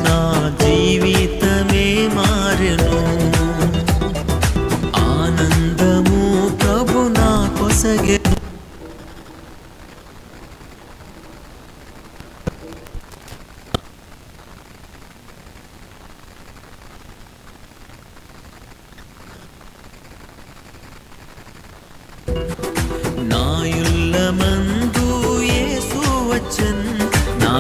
నా జీవితమే మారెను, ఆనందము ప్రభు నా కొసగెను. నా యుల్లమందు యేసు వచ్చెన్, నా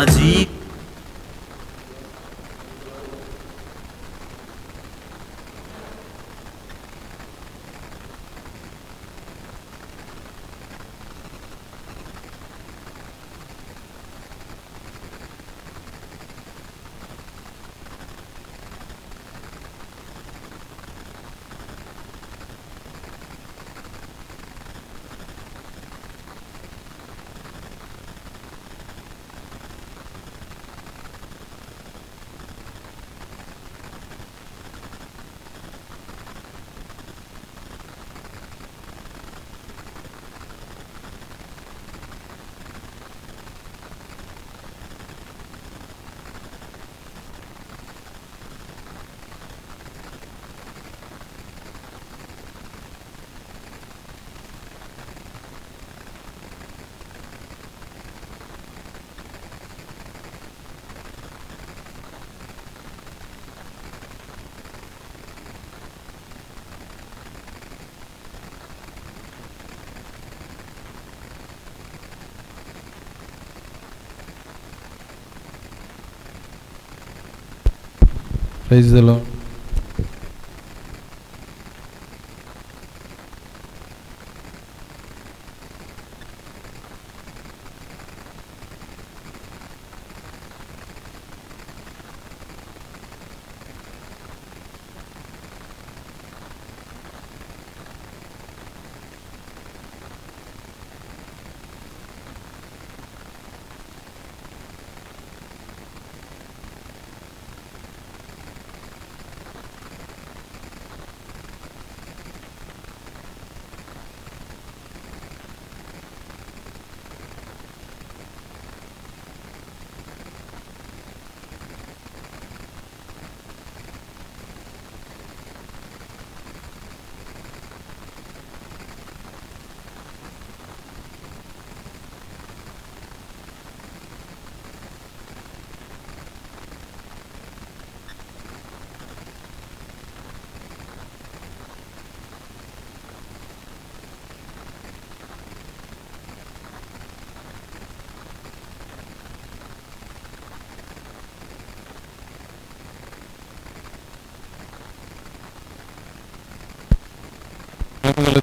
ప్రైజ్ ది లార్డ్.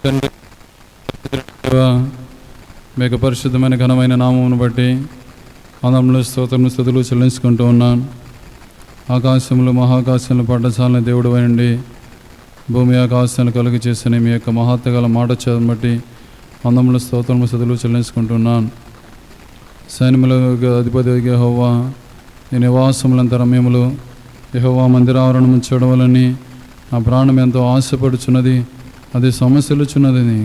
తండ్రి, మీకు పరిశుద్ధమైన ఘనమైన నామమును బట్టి అందములు స్తోత్రములు స్తుతులు చెల్లించుకుంటూ ఉన్నాను. ఆకాశములు మహాకాశంలో పడ్డచాలని దేవుడు అనండి, భూమి ఆకాశాలను కలుగు చేసిన మీ యొక్క మహత్గల మాట చదువును బట్టి అందములు స్తోత్రములు స్తుతులు చెల్లించుకుంటున్నాను. సైన్యములకు అధిపతి యెహోవా, ఈ నివాసములంత రమ్యములు యెహోవా మందిరావరణము చూడవలని నా ప్రాణం ఎంతో ఆశపడుచున్నది, అది సమస్యలుచున్నది.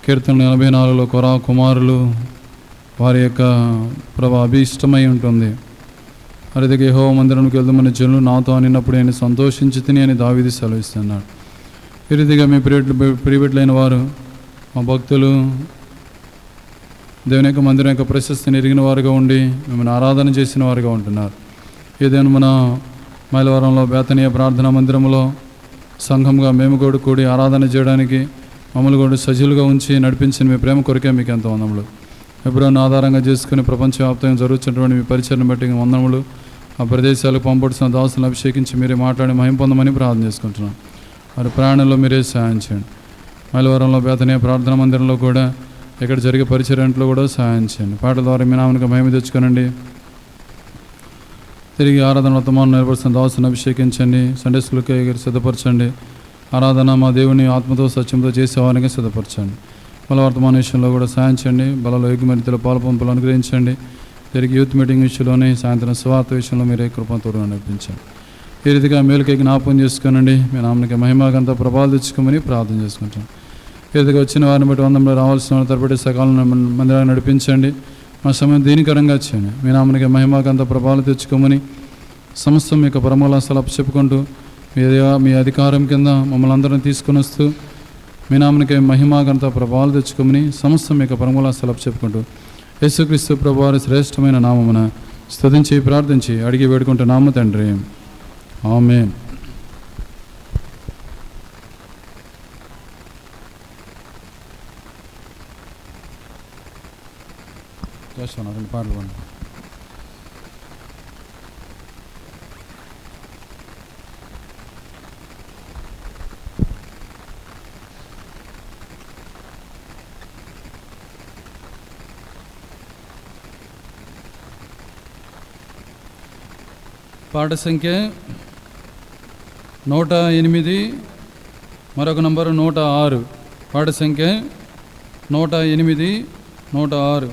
కీర్తన 84లో కొరా కుమారులు వారి యొక్క అభీష్టమై ఉంటుంది. అరిదిగా యెహోవా మందిరానికి వెళ్దామని జనులు నాతో అనినప్పుడు నేను సంతోషించి తిని అని దావీదు సెలవిస్తున్నాడు. ఈ రీతిగా మీ ప్రియబిడ్డలైన వారు, మా భక్తులు దేవుని యొక్క మందిరం యొక్క ప్రశస్తిని ఎరిగిన వారుగా ఉండి మిమ్మల్ని ఆరాధన చేసిన వారుగా ఉంటున్నారు. ఏదైనా మన మైలవరంలో బేతనీయ ప్రార్థనా మందిరంలో సంఘంగా మేము కూడా కూడి ఆరాధన చేయడానికి మమ్మల్ని కూడా సజీలుగా ఉంచి నడిపించిన మీ ప్రేమ కొరకే మీకు ఎంతో వందములు. ఎప్పుడన్నా ఆధారంగా చేసుకుని ప్రపంచవ్యాప్తంగా జరుగుతున్నటువంటి మీ పరిచయను బట్టి వందములు. ఆ ప్రదేశాలకు పంపడుతున్న దాసులను అభిషేకించి మీరే మాట్లాడి మహిమ పొందమని ప్రార్థన చేసుకుంటున్నాం. వారి ప్రయాణంలో మీరే సహాయం చేయండి. మైలవరంలో బేతనీయ ప్రార్థన మందిరంలో కూడా ఇక్కడ జరిగే పరిచర్యలో కూడా సహాయం చేయండి. పాటల ద్వారా మీ నామనికి మహిమ తెచ్చుకోనండి. తిరిగి ఆరాధన వర్తమానం నిలబడుతున్న దాసులను అభిషేకించండి. సండే స్కూల్కి సిద్ధపరచండి. ఆరాధన మా దేవుని ఆత్మతో సత్యంతో చేసేవారికి సిద్ధపరచండి. బల వర్తమాన విషయంలో కూడా సహాయం చేయండి. బలలో ఎగుమతిలో పాల్పంపులు అనుగ్రహించండి. తిరిగి యూత్ మీటింగ్ విషయంలోనే సాయంత్రం స్వార్థ విషయంలో మీరే కృపతో నడిపించండి. ఈ రీతిగా మేలుకై జ్ఞాపకం చేసుకోనండి. మీ నామనికి మహిమాగంతా ప్రభావాలు తెచ్చుకోమని ప్రార్థన చేసుకుంటాం. ఈ రీతిగా వచ్చిన వారిని బట్టి వందంలో రావాల్సిన తరబడి సకాలం మందిరాన్ని నడిపించండి. మా సమయం దీనికరంగా చేయండి. మీ నామనికి మహిమాగంతా ప్రభావాలు తెచ్చుకోమని సమస్తం మీకు పరమోల్లాసాలు అప్పచెప్పుకుంటూ మీ అధికారం కింద మమ్మల్ని అందరం తీసుకుని వస్తూ మీ నామనికి మహిమాగంత ప్రభావాలు తెచ్చుకోమని సమస్తం మీకు పరమోల్లాసాలు అప్పచెప్పుకుంటూ యేసుక్రీస్తు ప్రభువారి శ్రేష్టమైన నామమున స్తుతించి ప్రార్థించి అడిగి వేడుకుంటున్నాము తండ్రి. ఆమేన్. రెండు పాటలు పండి. పాట సంఖ్య 108, మరొక నంబరు 106. పాట సంఖ్య 108, 106.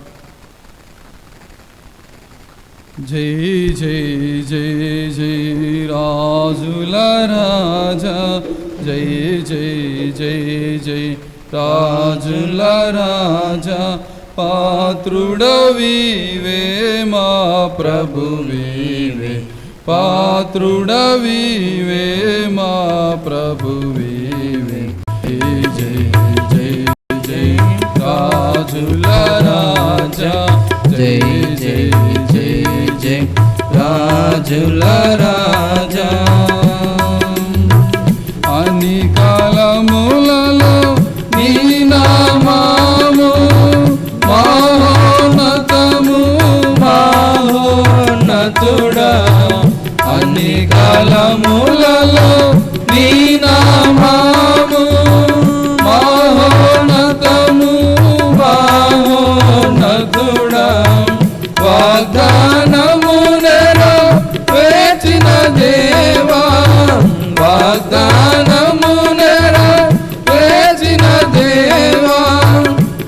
జై జై జై జై రాజుల రాజా, జై జై జై జై రాజుల రాజా, పాత్రుడవీవే మా ప్రభువీవే, పాత్రుడవీవే మా ప్రభువీవే. జై జై జై రాజుల రాజా, జై జై జై జై రాజుల రాజా. అన్ని కాలములలో నీ నామము మహోన్నతము మహోన్నతుడా, అన్ని కాలములలో నీ నామము మహోన్నతము మహోన్నతుడా. వాగ్దానము నెరవేర్చిన దేవా, వాగ్దానము నెరవేర్చిన దేవా,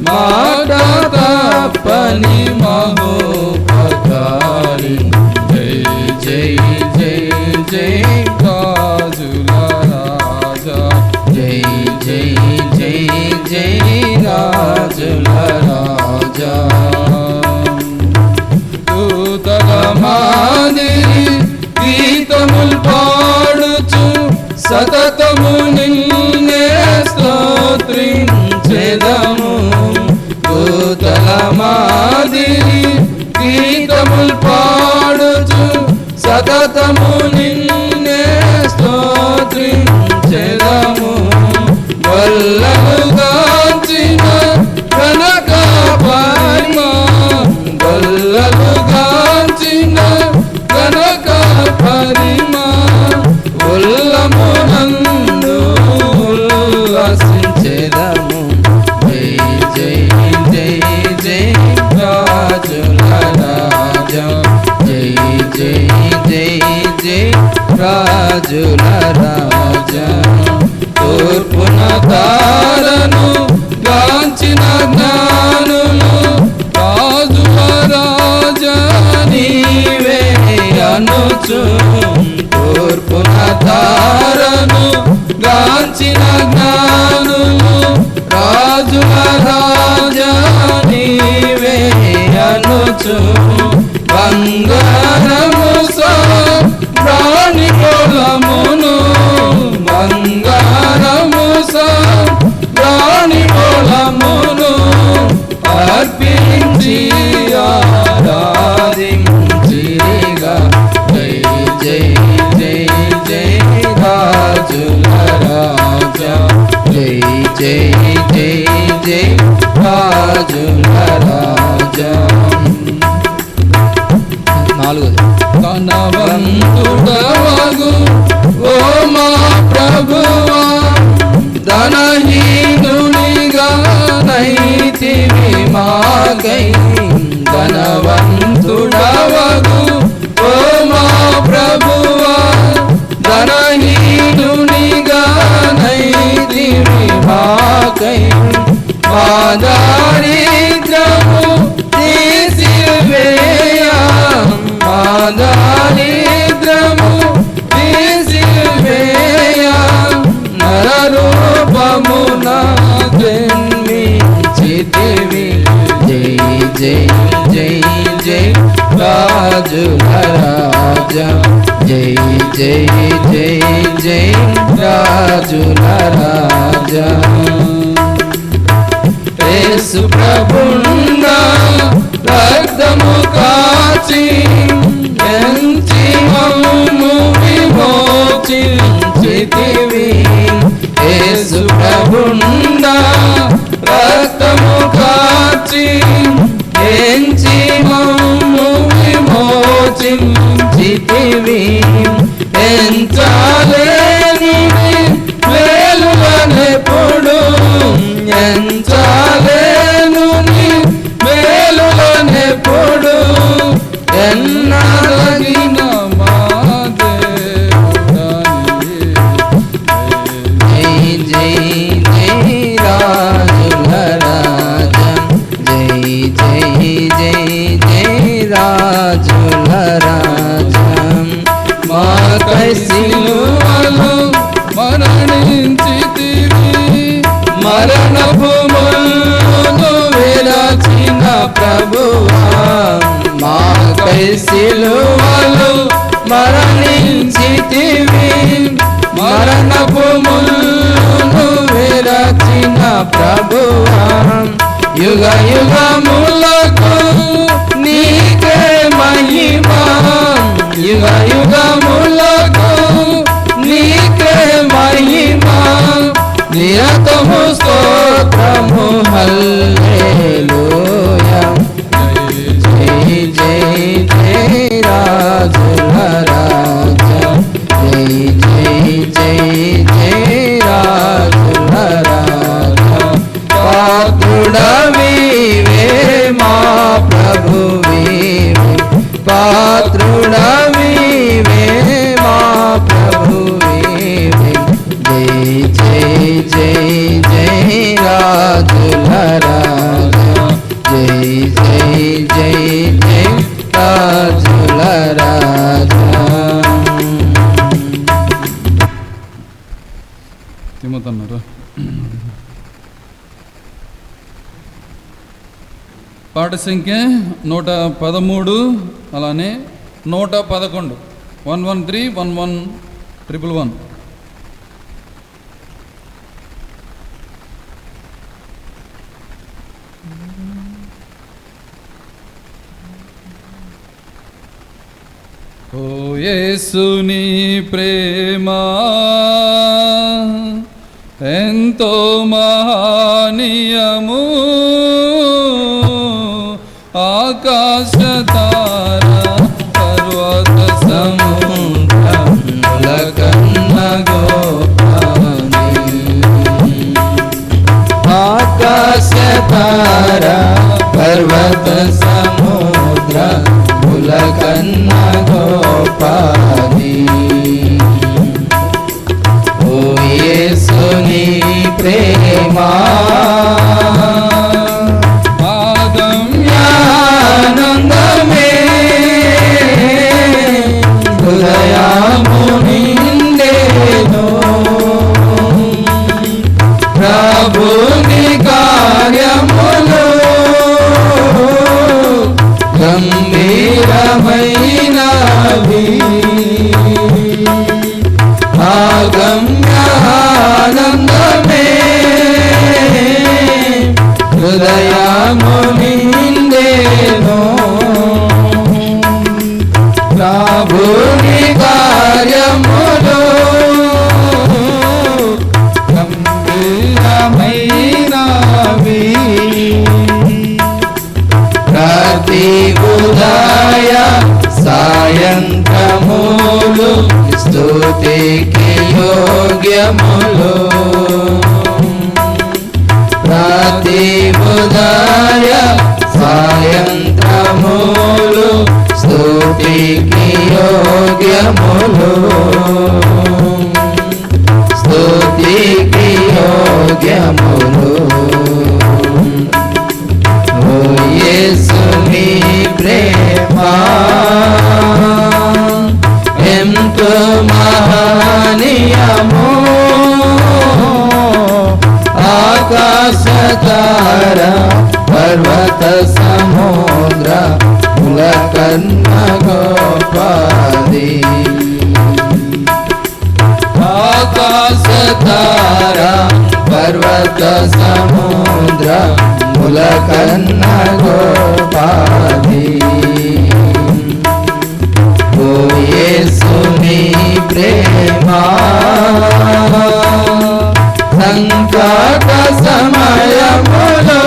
మాట తప్పని మహోపకారి. జై జై జై జై రాజుల రాజా, జై జై జై జై రాజుల రాజా. దూతల మాదిరి గీతములు పాడుచు సతతము నిన్నే స్తోత్రించెదము. దూతల మాదిరి గీతములు పాడుచు సతతము నిన్నే స్తోత్రించెదము. వల్లలు గాంచిన కనక పరిమా, వల్లలు గాంచిన కనక పరిమా, ఉల్లమునందు ఉల్లసించెదము. జై జై జై జై రాజుల రాజా, జై జై జై జై రాజుల రాజా. తూర్పున తారను గాంచిన జ్ఞానులు, రాజుల రాజా నీవే అనుచు. తూర్పున తారను గాంచిన జ్ఞానులు, రాజుల రాజా నీవే అనుచు. బంగారము ప్రాణి కులమును, బంగారము జై జై జై రాజుల రాజా. నాలుగోది ధనవంతుడవగు ఓ మా ప్రభువా, ధనహీనునిగా నైతివి మాకై. ధనవంతుడవగు ఓ మా ప్రభువా, ధనహీనునిగా నైతివి మాకై. మా దారిద్రము తీసివేయ, మా దారిద్రము తీసివేయ, నరరూపమున జన్మించితివి. జై జై జై జై రాజుల రాజా. జై జై జై జై రాజుల రాజా. యేసు ప్రభుండా రక్తము కాచి ఎంచి మమ్ము విమోచించితివి. యేసు ప్రభుండా రక్తము కాచి ఎంచి మమ్ము విమోచించితివి. ఎంచాలేని మేలులనెప్పుడు, ఎంచాలేను మేలులనెప్పుడు, ఎన్నదగిన మా దేవుడని. జై జై జై రాజుల రాజా. జై జై జై జై రాజుల రాజా. మాకై సిలువలో మరణించితివి, మరణపు ముల్లును విరచిన ప్రభువా. మాకై సిలువలో మరణించితివి, మరణపు ముల్లును విరచిన ప్రభువా. యుగ యుగములకు నీకే మహిమా, యుగ యుగములకు నీకే మహిమా. నిరతము స్తోత్రము హల్లెలూయా. జై జై జై రాజుల రాజా. జై జై జై జై రాజుల రాజా. పాత్రుడవీవే మా ప్రభువీవే, పాత్రుడవీవే మా ప్రభువీవే. జై జై జై జై రాజుల రాజా. జై జై జై జై రాజుల రాజా. తిమ్మతన్నారా? పాట సంఖ్య 113, అలానే 111, 113, 11, 111. ఓ యేసుని ప్రేమ ఎంతో మహనీయము, ఆకాశ తార పర్వత సముద్రముల కన్న గోపాని. ఆకాశ తార పర్వత సముద్రముల కన్న గోపాని. ఓ యేసుని ప్రేమా ఆగమ్యానందమే, హృదయము నిండెను ప్రభుని కార్యములు గంభీరమైనవి. ఆగమ్యానందమే హృదయము నిండెను ప్రభుని కార్యములు గంభీరమైనవి. ప్రతి ఉదయ సాయంత్రములు స్తుతికి యోగ్యములు, స్తుతికి యోగ్యములు. ఓ యేసు నీ ప్రేమ ఎంతో మహనీయము, ఆకాశ తార పర్వత సముద్ర కులకన్న గోపాది. ఆకాశ తార పర్వత సముద్ర కులకన్న గోపాది. ఓ యేసు నీ ప్రేమ సంకట సమయములో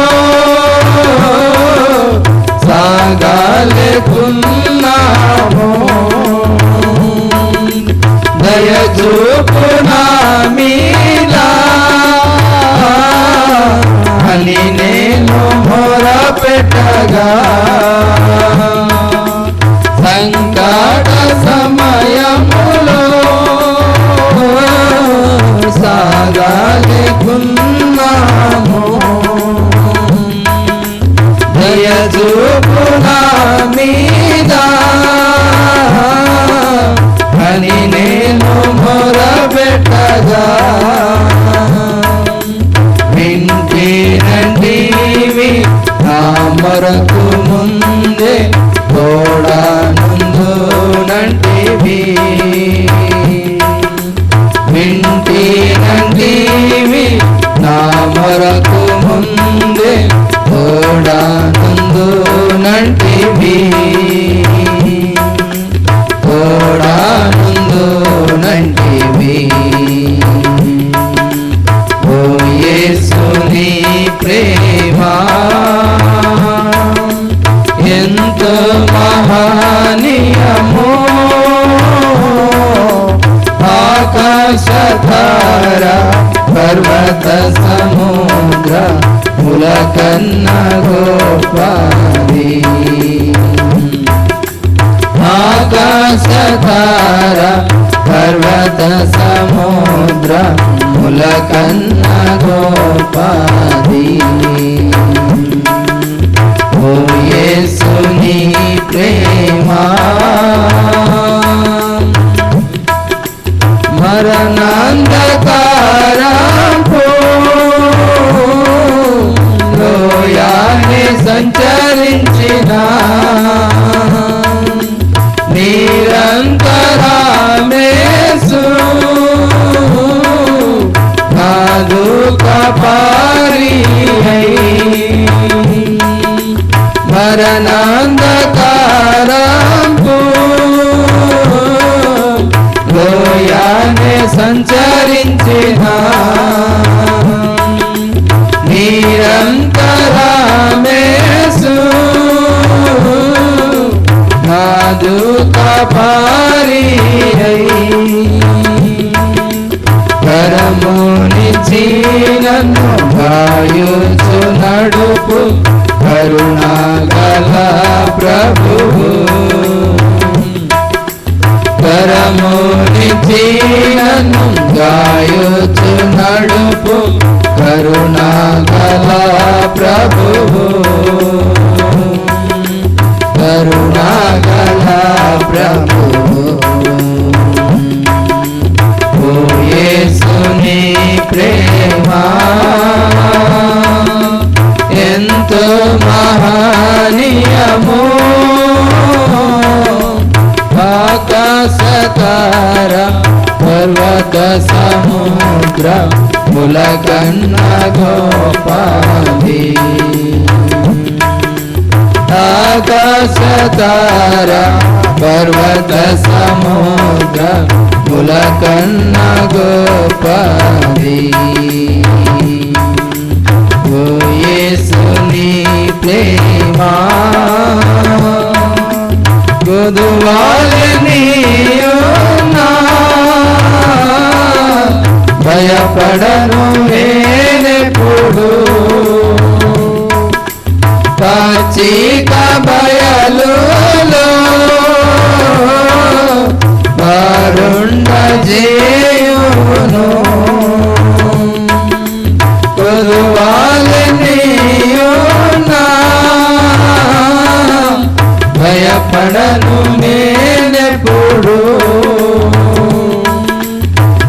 సాగాలెకున్నాము, దయ చూపు నా మీద అని నేను మొరపెట్టగా, సంకట సమయములో సాగాలెకున్నాము, దయ చూపు నా మీద అని నేను మొరపెట్టగా, వింటినంటివి నా మొరకు ముందే తోడానందునంటివి, వింటినంటివి నా మొరకు ముందే తోడానందునంటివి, తోడానందునంటివి. ఓ యేసు నీ ప్రేమ ఎంతో మహనీయము, ఆకాశ తార పర్వత సముద్ర కులకన్న గోపాది. ఆకాశ తార పర్వత సముద్ర కులకన్న గోపాది. ఓ యేసు నీ ప్రేమ మరణాంధకారపు లోయాన్ని సంచరించిన నిరంతరమేసు నాదు కపారి మరణాంధకారపు లోయాన్ని సంచరించిన నిరంతరమేసు నాదు కపారి కరమునిచి నన్ను గాయుచు నడుపు కరుణాగల ప్రభువు, కరమునిచి నన్ను గాయుచు నడుపు కరుణాగల ప్రభువు, కరుణాగల ప్రభువు. ఓ యేసు నీ ప్రేమ ఎంతో మహనీయము, ఆకాశ తార పర్వత సముద్ర కులకన్న గోపాది. ఆకాశ తార పర్వత సముద్ర కులకన్న గోపాది. ఓ యేసు నీ ప్రేమ గొదువాలనీయునా భయపడను నేనెప్పుడు, పాచిక బయలులో వరుండ చేయును కొలువాలనియునా భయపడను నేనెప్పుడు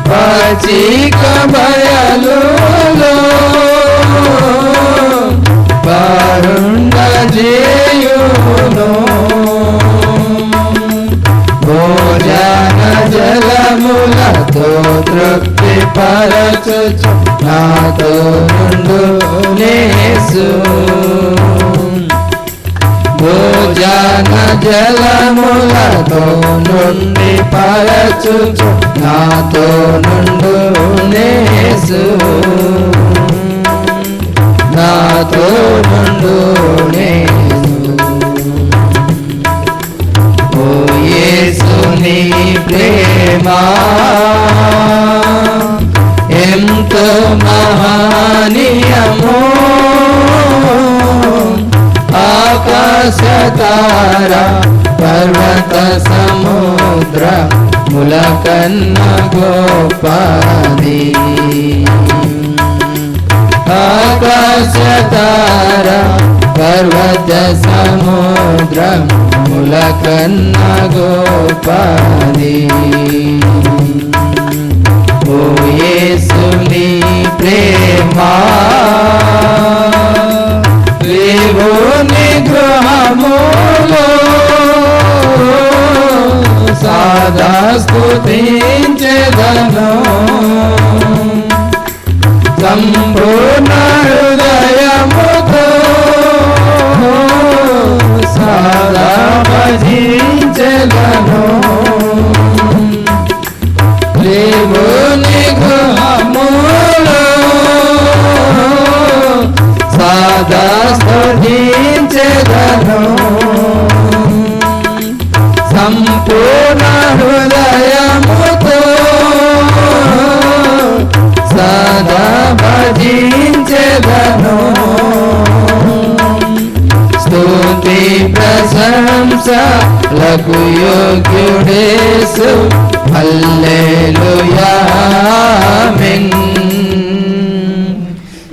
పాచిక బయలులో వరుండ చేయును భోజన జలములతో తృప్తి పరచుచు నాతో నుండు యేసు భోజన జలములతో నుండి పరచుచు నాతో నుండు యేసు నాతో నుండు యేసు ఓ యేసు నీ ప్రేమ ఎంతో మహనీయము ఆకాశ తార పర్వత సముద్ర ములకన్న గోపది ఆకాశ తార పర్వత సముద్ర ములకన్న గోపది ఓ యేసు నీ ప్రేమ దేవుని గృహములో సదా స్తుతించెదను సంపూర్ణ హృదయముతో సదా భజించెదను దేవుని గృహములో సదా స్తుతించెదను సంపూర్ణ హృదయముతో సదా భజించెదను స్తుతి ప్రశంసలకు యోగ్యుడేసు హల్లెలూయా ఆమేన్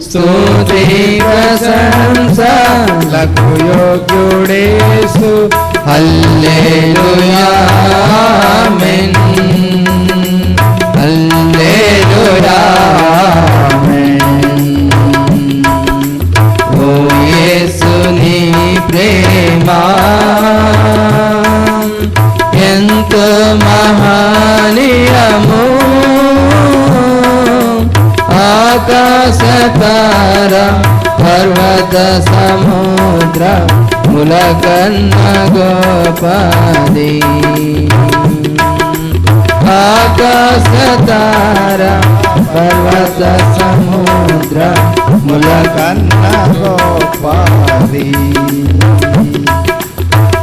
స్తుతి ప్రశంసలకు యోగ్యుడేసు హల్లెలూయా ఆమేన్ హల్లెలూయా ఆమేన్ ఓ యేసు నీ ప్రేమ ఎంతో మహనీయము ఆకాశ తార పర్వత సముద్ర ములకన్న గోపది ఆకాశ తార పర్వత సముద్ర ములకన్న గోపది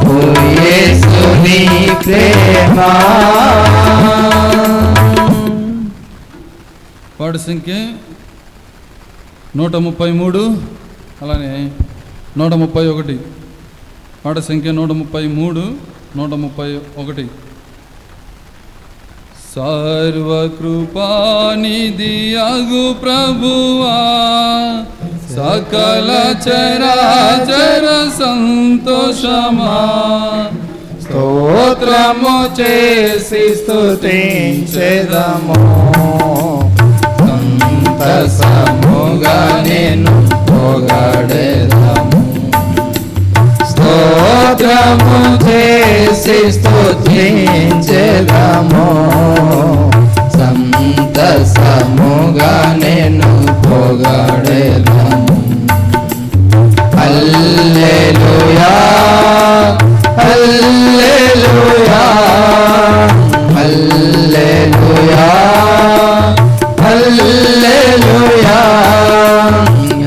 ఓ యేసు నీ ప్రేమ పాడు సంఖ్య 133 అలానే 131 పాట సంఖ్య 133 131 సర్వకృపానిధి అగు ప్రభువా సకల చరాచర సంతోషమా స్తోత్రము చేసి స్తుతించెదము సంతసముగా నేను పొగడెదము స్తోత్రము చేసి స్తుతించెదము సంతసముగా నేను పొగడెదము హల్లెలూయా హల్లెలూయా హల్లెలూయా హల్లెలూయా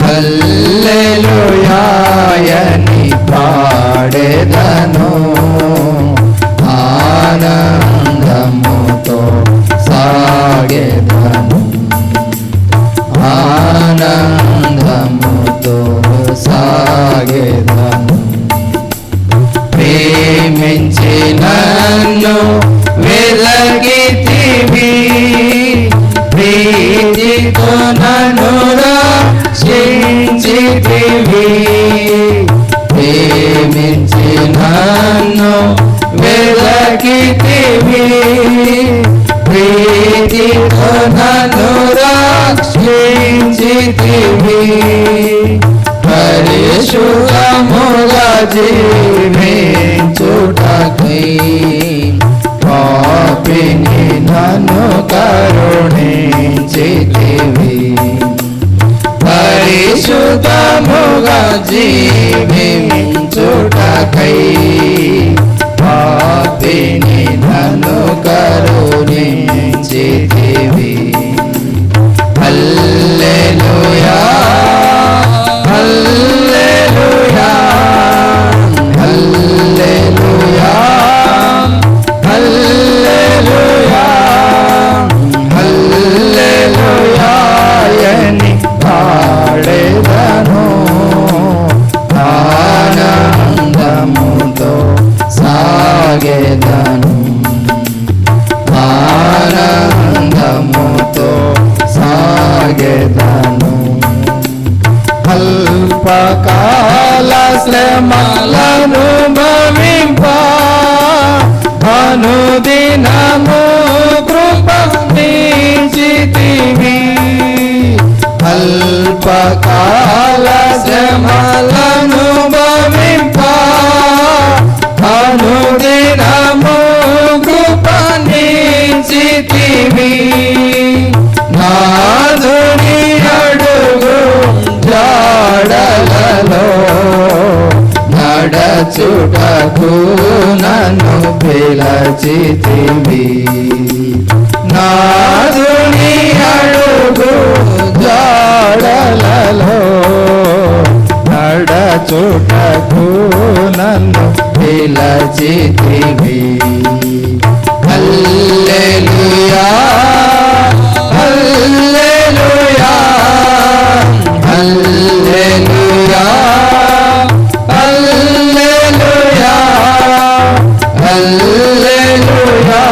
హల్లెలూయా యని పాడెదను ఆనందముతో సాగెదను ఆనందముతో సాగెదను ప్రేమించి నన్ను వెదకితివి, ప్రీతితో నన్ను రక్షించితివి, పరిశుద్ధముగా జీవించుటకై పాపిని నన్ను కరుణించితివి, పరిశుద్ధముగా జీవించుటకై పాపిని నన్ను కరుణించితివి. హల్లెలూయా హల్లెలూయా హల్లెలూయా హల్లెలూయా హల్లెలూయా అని పాడెదను, ఆనందముతో సాగెదను, ఆనందముతో సాగెదను. అల్పకాల శ్రమలను భవింప అనుదినము కృపణించితివి, అల్పకాల శ్రమలను భవింప అనుదినము కృపణించితివి, నాదుని అడుగు జాడలలో నడచుటకు నన్ను పిలచితివి, నాదుని అడుగు జాడలలో నడచుటకు నన్ను పిలచితివి. హల్లెలూయా హల్లెలూయా హల్లెలూయా హల్లెలూయా హల్లెలూయా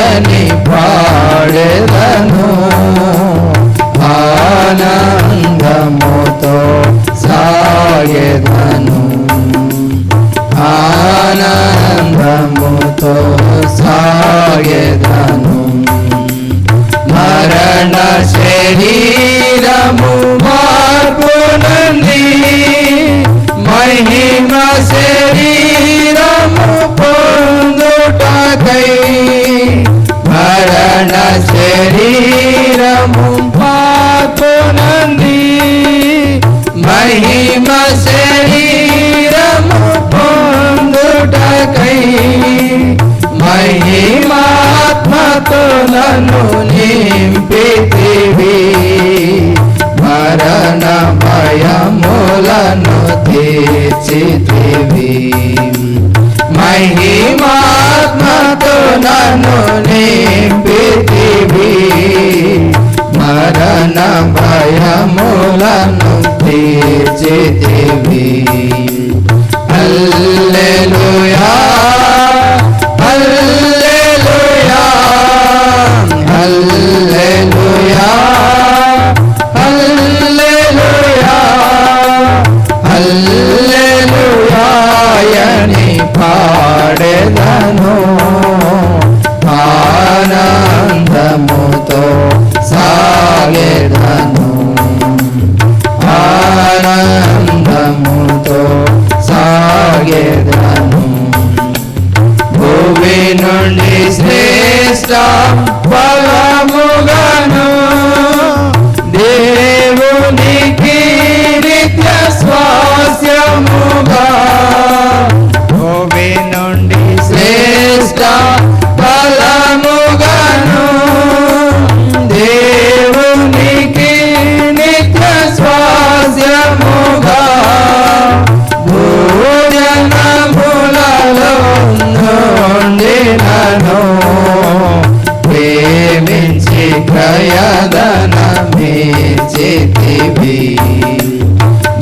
అని పాడెదను, ఆనందముతో సాగెదను, ఆనందముతో సాగెదను. మరణ శరీరము మార్పునంది, మహిమ శరీరము పొందుటకై, మరణ శరీరము మార్పునంది, మహిమ శరీరము పొందుటకై, మహిమాత్మతో నన్ను నింపితివి, మరణ భయములను తీర్చితివి, మహిమాత్మతో నన్ను నింపితివి, మరణ భయములను తీర్చితివి. హల్లెలూయా హల్లెలూయా హల్లెలూయా హల్లెలూయా హల్లెలూయా అని పాడెదను, ఆనందముతో సాగెదను, ఆనందముతో సాగెదను. భూమి నుండి శ్రేష్ఠ ఫలముగను దేవునికి నిత్య స్వాస్యముగా, భూమి నుండి శ్రేష్ఠ ఫలముగను దేవునికి నిత్య స్వాస్యముగా, భోజనములలో నుండి నన్ను ప్రేమించి క్రయధనమిచ్చితివి,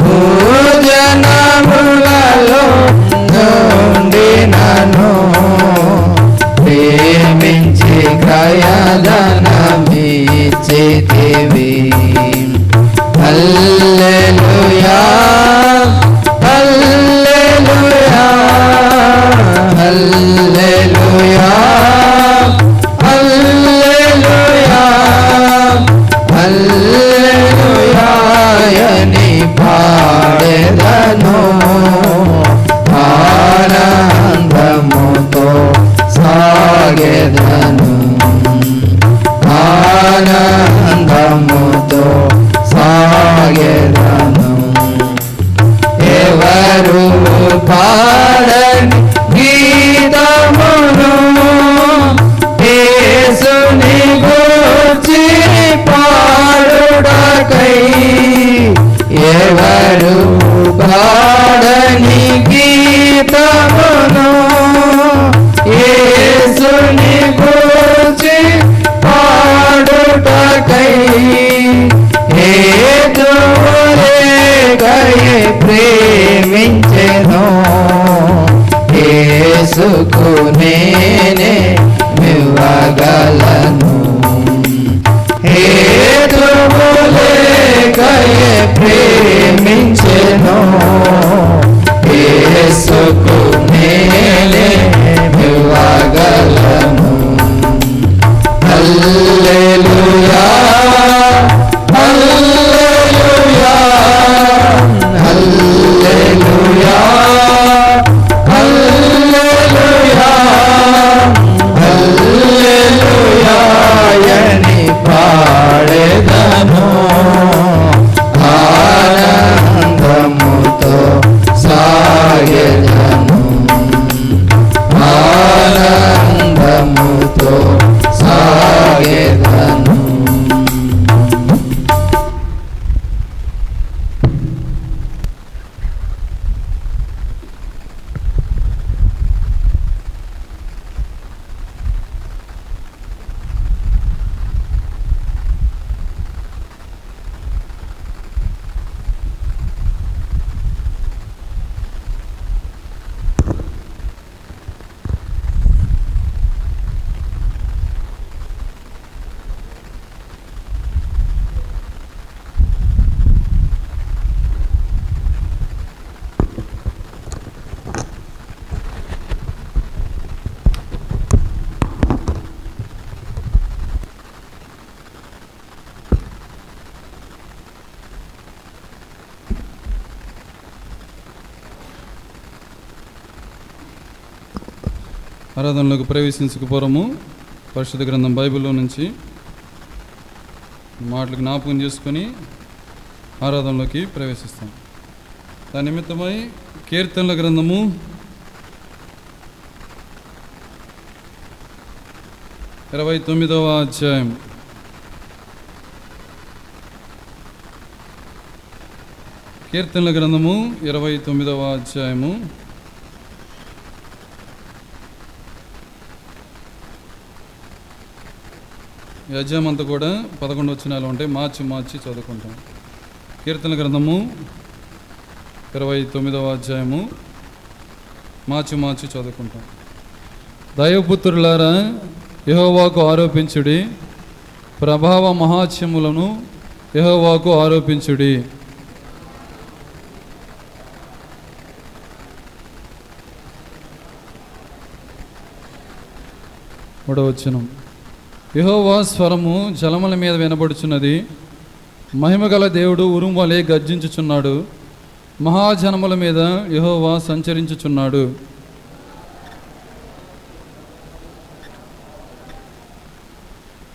భోజనములలో నుండి నన్ను ప్రేమించి క్రయధనమిచ్చితివి. హల్లెలూయా పాడని గీతమును యేసుని గూర్చి పాడుటకై ఎవరు పాడని గీతమును యేసుని గూర్చి పాడుటకై హేతులేకయే ప్రేమించెను యేసుకు నేనే ఇవ్వగలను హేతులేకయే ప్రేమించెను యేసుకు నేనే ఇవ్వగలను హల్లెలూయా హల్లెలూయా హల్లెలూయా హల్లెలూయా హల్లెలూయా అని పాడెదను ఆనందముతో సాగెదను ఆనందముతో సాగెదను. ఆరాధనలోకి ప్రవేశించక పూర్వము పరిశుద్ధ గ్రంథం బైబిల్లో నుంచి మాటలు జ్ఞాపకం చేసుకొని ఆరాధనలోకి ప్రవేశిస్తాం. దాని నిమిత్తమై కీర్తనల గ్రంథము 29వ అధ్యాయం కీర్తనల గ్రంథము 29వ అధ్యాయము ఈ అధ్యాయం అంతా కూడా 11 వచనాలు ఉంటాయి. మార్చి చదువుకుంటాం. కీర్తన గ్రంథము 29వ అధ్యాయము మార్చి చదువుకుంటాం. దైవపుత్రులారా యెహోవాకు ఆరోపించుడి, ప్రభావ మహాత్మ్యములను యెహోవాకు ఆరోపించుడి. మూడవ వచనం, యెహోవా స్వరము జలముల మీద వినబడుచున్నది, మహిమగల దేవుడు ఉరుము వలె గర్జించుచున్నాడు, మహాజనముల మీద యెహోవా సంచరించుచున్నాడు.